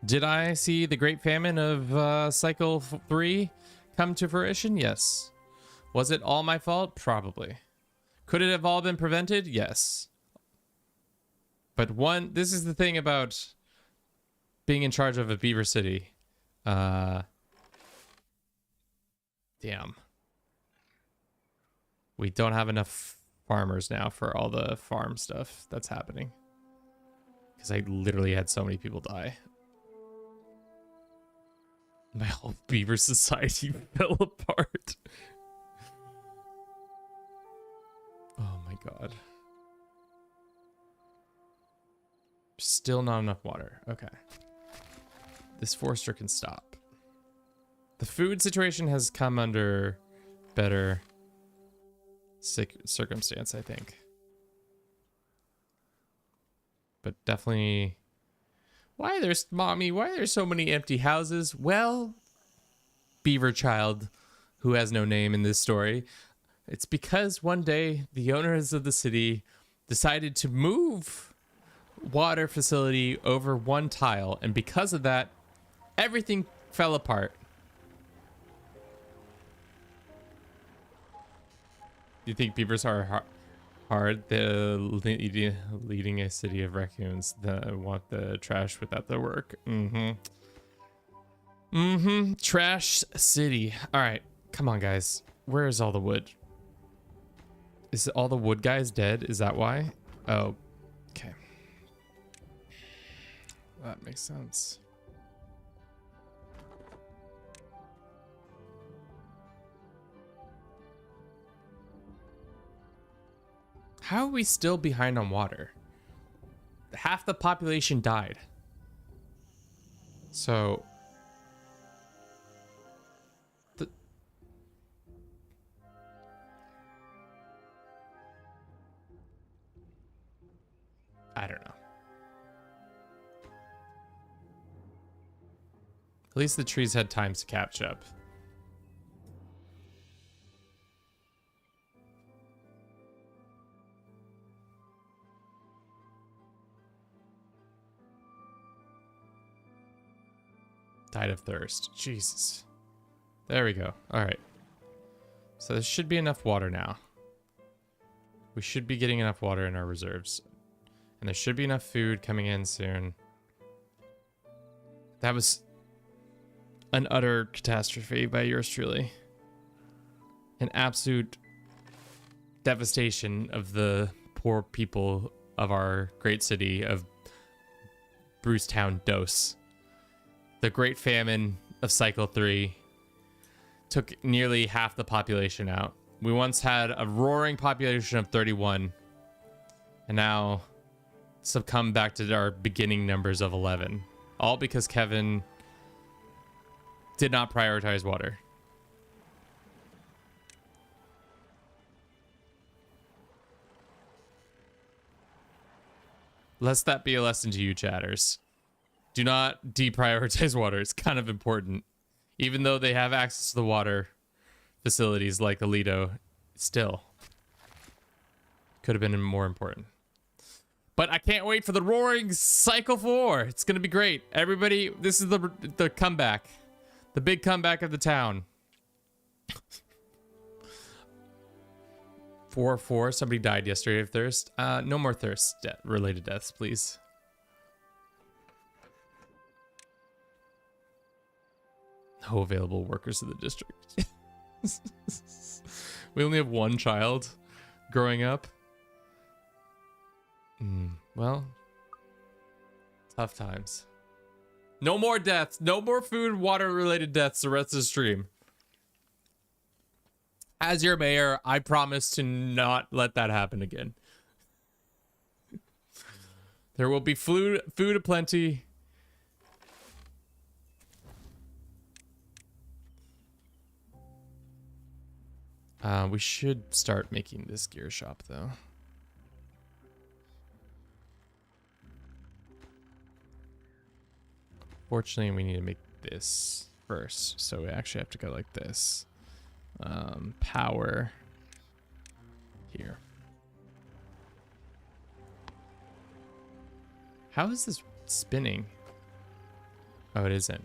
Did I see the Great Famine of Cycle 3 come to fruition? Yes. Was it all my fault? Probably. Could it have all been prevented? Yes. But this is the thing about being in charge of a beaver city. Damn. We don't have enough farmers now for all the farm stuff that's happening. Because I literally had so many people die. My whole beaver society fell apart. Oh my God. Still not enough water. Okay. This forester can stop. The food situation has come under better circumstance, I think. But definitely... Why are there so many empty houses? Well, beaver child, who has no name in this story, it's because one day the owners of the city decided to move water facility over one tile, and because of that, everything fell apart. Do you think beavers are hard? They're leading a city of raccoons that want the trash without the work. Trash city. All right, come on, guys. Where is all the wood? Is all the wood guys dead? Is that why? Oh, okay. That makes sense. How are we still behind on water? Half the population died. So... I don't know. At least the trees had times to catch up. Died of thirst. Jesus. There we go. All right. So there should be enough water now. We should be getting enough water in our reserves. And there should be enough food coming in soon. That was an utter catastrophe by yours truly. An absolute devastation of the poor people of our great city of Brucetown Dose. The Great Famine of Cycle 3 took nearly half the population out. We once had a roaring population of 31, and now succumbed back to our beginning numbers of 11. All because Kevin did not prioritize water. Lest that be a lesson to you, chatters. Do not deprioritize water. It's kind of important. Even though they have access to the water facilities like Alito, still could have been more important. But I can't wait for the roaring Cycle 4. It's going to be great. Everybody, this is the comeback. The big comeback of the town. 4-4. Somebody died yesterday of thirst. No more thirst-related deaths, please. No available workers in the district. We only have one child growing up. Well, tough times. No more deaths. No more food, water-related deaths the rest of the stream. As your mayor, I promise to not let that happen again. There will be food aplenty. We should start making this gear shop, though. Fortunately, we need to make this first, so we actually have to go like this. Power here. How is this spinning? Oh, it isn't,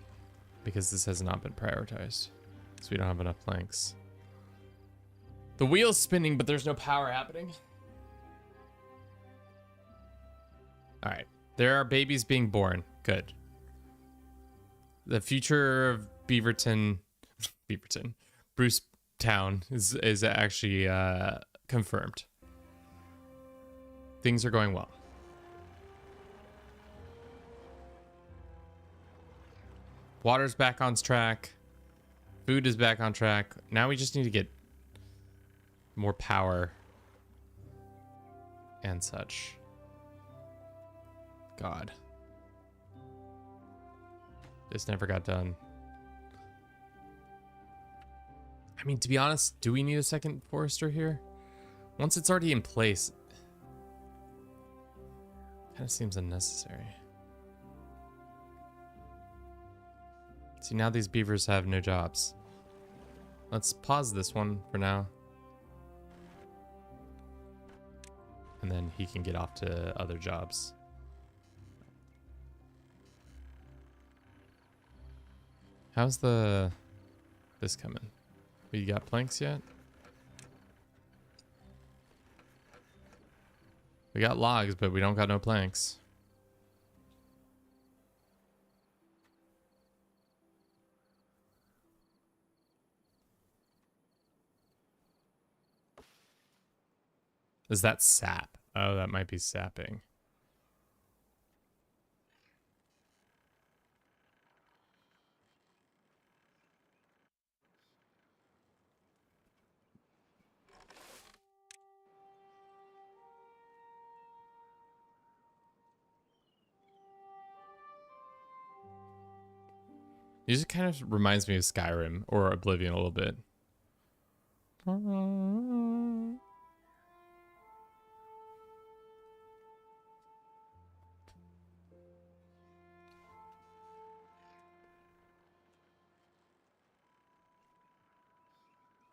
because this has not been prioritized, so we don't have enough planks. The wheel's spinning, but there's no power happening. All right, there are babies being born. Good. The future of Beaverton, Bruce Town is actually confirmed. Things are going well. Water's back on track. Food is back on track. Now we just need to get more power and such. God. This never got done. I mean, to be honest, do we need a second forester here? Once it's already in place, kind of seems unnecessary. See, now these beavers have no jobs. Let's pause this one for now. And then he can get off to other jobs. How's this coming? We got planks yet? We got logs, but we don't got no planks. Is that sap? Oh, that might be sapping. Music kind of reminds me of Skyrim or Oblivion a little bit.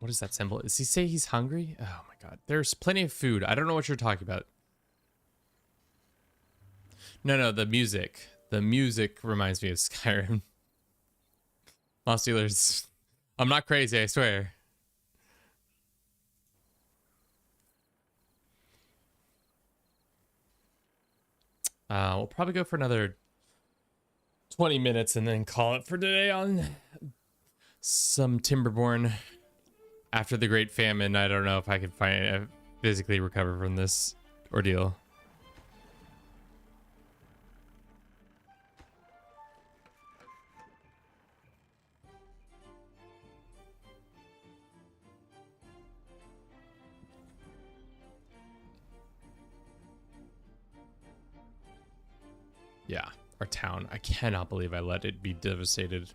What is that symbol? Does he say he's hungry? Oh my god. There's plenty of food. I don't know what you're talking about. No, the music. The music reminds me of Skyrim. Lost Steelers. I'm not crazy, I swear. We'll probably go for another 20 minutes and then call it for today on some Timberborn. After the Great Famine, I don't know if I can physically recover from this ordeal. Yeah, our town. I cannot believe I let it be devastated.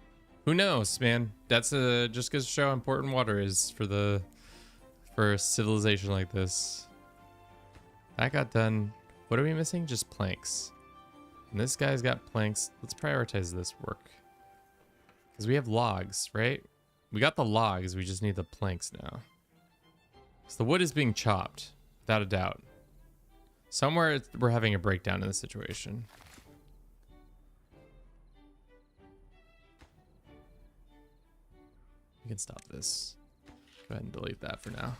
Who knows, man? That's just goes to show how important water is for a civilization like this. That got done. What are we missing? Just planks. And this guy's got planks. Let's prioritize this work. Because we have logs, right? We got the logs. We just need the planks now. So the wood is being chopped, without a doubt. Somewhere we're having a breakdown in the situation. We can stop this. Go ahead and delete that for now.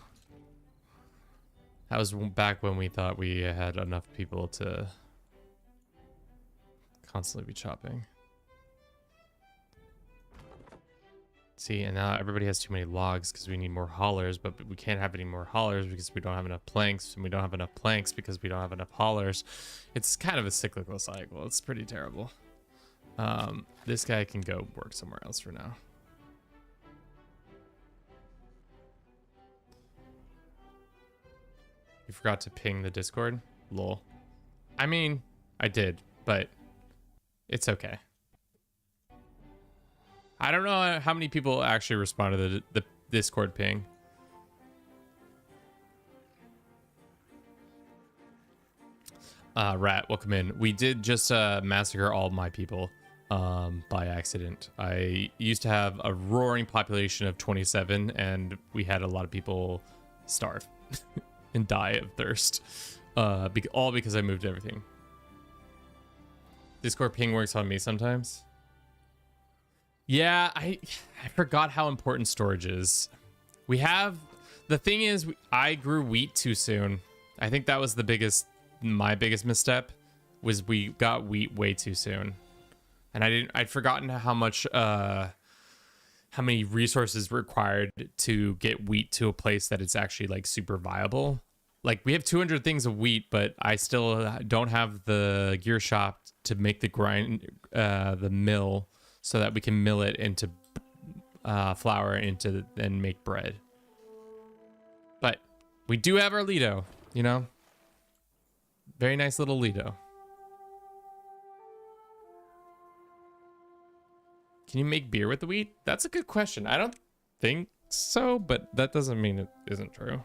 That was back when we thought we had enough people to constantly be chopping. See, and now everybody has too many logs because we need more haulers, but we can't have any more haulers because we don't have enough planks, and we don't have enough planks because we don't have enough haulers. It's kind of a cyclical cycle. It's pretty terrible. This guy can go work somewhere else for now. You forgot to ping the Discord? Lol. I mean, I did, but it's okay. I don't know how many people actually responded to the Discord ping. Rat, welcome in. We did just massacre all my people by accident. I used to have a roaring population of 27, and we had a lot of people starve and die of thirst. All because I moved everything. Discord ping works on me sometimes. Yeah, I forgot how important storage is. We have, the thing is, I grew wheat too soon. I think that was my biggest misstep, was we got wheat way too soon. And I'd forgotten how many resources required to get wheat to a place that it's actually like super viable. Like we have 200 things of wheat, but I still don't have the gear shop to make the mill so that we can mill it into flour and make bread. But we do have our Lido, you know? Very nice little Lido. Can you make beer with the wheat? That's a good question. I don't think so, but that doesn't mean it isn't true.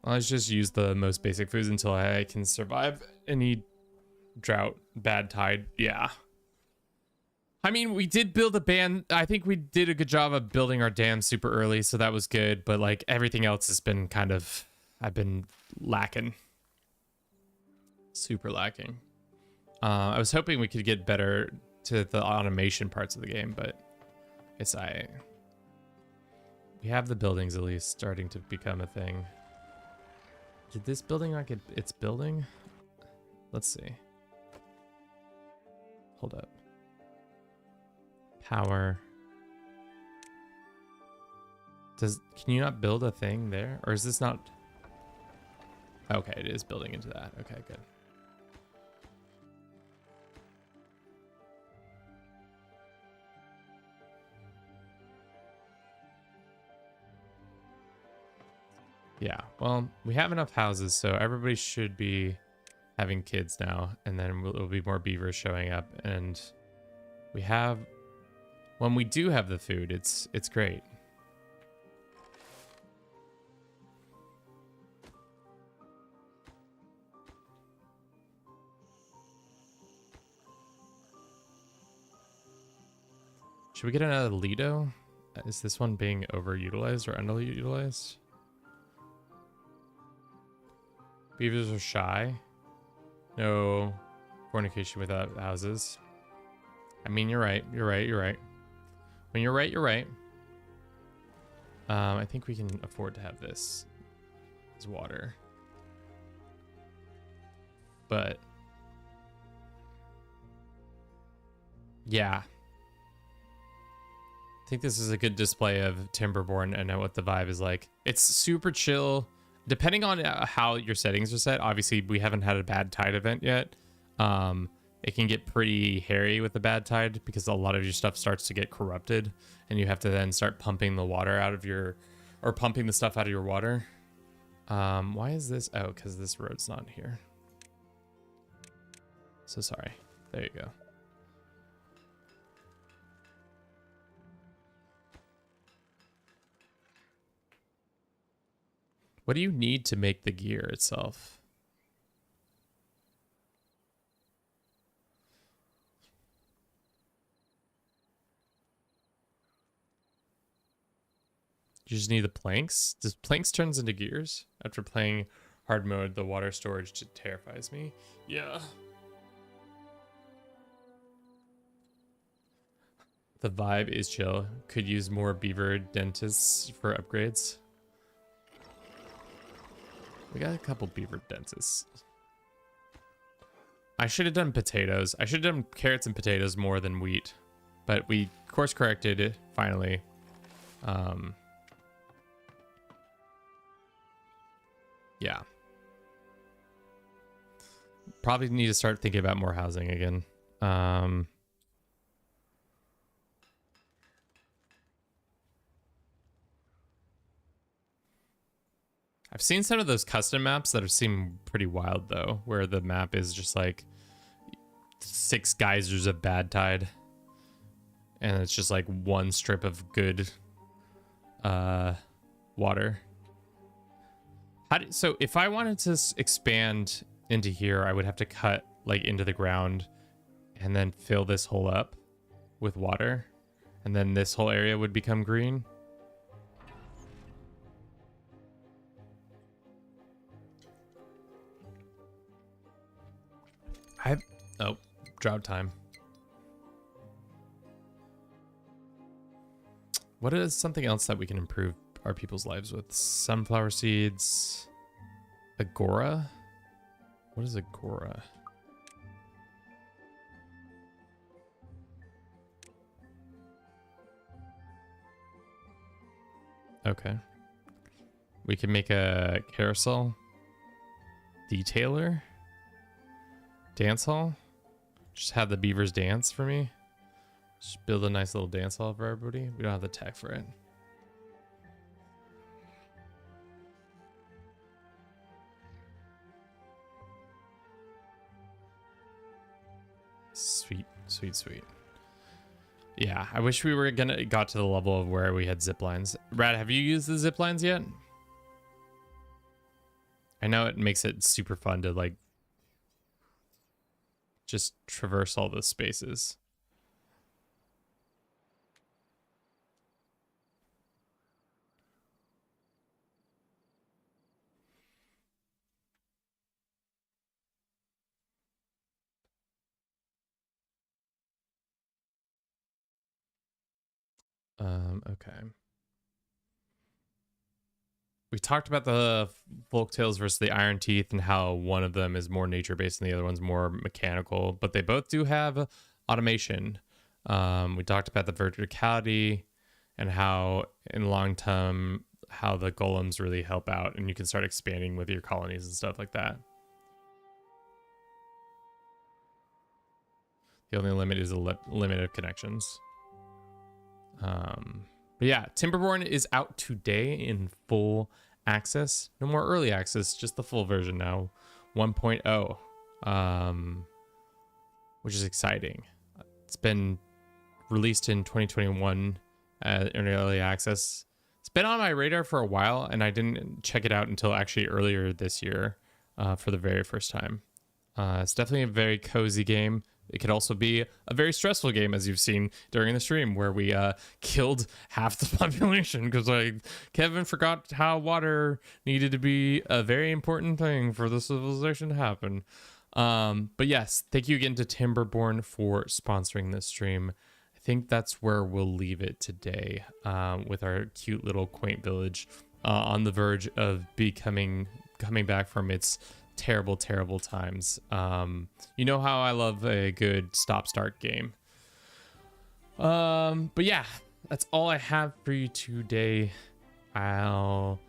Let's just use the most basic foods until I can survive any drought, bad tide. Yeah. I mean, we did build a band. I think we did a good job of building our dam super early, so that was good. But like everything else has been I've been lacking. Super lacking. I was hoping we could get better to the automation parts of the game, but it's we have the buildings at least starting to become a thing. Did this building not get its building? Let's see. Hold up. Power. Can you not build a thing there? Or is this not? Okay, it is building into that. Okay, good. Yeah, well, we have enough houses, so everybody should be having kids now, and then there'll be more beavers showing up, and We have, when we do have the food, it's great. Should we get another Lido? Is this one being overutilized or underutilized? Beavers are shy. No fornication without houses. I mean, you're right. You're right. You're right. When you're right, you're right. I think we can afford to have this as water. But yeah. I think this is a good display of Timberborn and what the vibe is like. It's super chill. Depending on how your settings are set, obviously we haven't had a bad tide event yet. It can get pretty hairy with the bad tide because a lot of your stuff starts to get corrupted and you have to then start pumping the water out of your, or pumping the stuff out of your water. Why is this? Oh, because this road's not here. So sorry. There you go. What do you need to make the gear itself? You just need the planks? Does planks turns into gears? After playing hard mode, the water storage terrifies me. Yeah. The vibe is chill. Could use more beaver dentists for upgrades. We got a couple beaver dentists. I should have done potatoes. I should have done carrots and potatoes more than wheat. But we course corrected it finally. Yeah. Probably need to start thinking about more housing again. I've seen some of those custom maps that seem pretty wild though, where the map is just like 6 geysers of bad tide, and it's just like one strip of good water. So if I wanted to expand into here, I would have to cut like into the ground and then fill this hole up with water, and then this whole area would become green. Oh, drought time. What is something else that we can improve our people's lives with? Sunflower seeds. Agora? What is Agora? Okay. We can make a carousel. Detailer. Dance hall. Just have the beavers dance for me. Just build a nice little dance hall for everybody. We don't have the tech for it. Sweet, sweet, sweet. Yeah, I wish we were got to the level of where we had zip lines. Rad, have you used the zip lines yet? I know it makes it super fun to like just traverse all those spaces. Okay. We talked about the folktales versus the iron teeth and how one of them is more nature based and the other one's more mechanical, but they both do have automation. We talked about the verticality and how in long term how the golems really help out, and you can start expanding with your colonies and stuff like that. The only limit is a limit of connections. But yeah, Timberborn is out today in full access. No more early access, just the full version now, 1.0, which is exciting. It's been released in 2021 in early access. It's been on my radar for a while, and I didn't check it out until actually earlier this year for the very first time. It's definitely a very cozy game. It could also be a very stressful game, as you've seen during the stream, where we killed half the population because Kevin forgot how water needed to be a very important thing for the civilization to happen. But yes, thank you again to Timberborn for sponsoring this stream. I think that's where we'll leave it today with our cute little quaint village on the verge of coming back from its terrible times. You know how I love a good stop-start game. But yeah, that's all I have for you today. I'll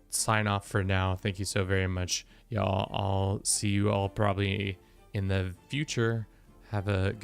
sign off for now. Thank you so very much, y'all. I'll see you all probably in the future. Have a good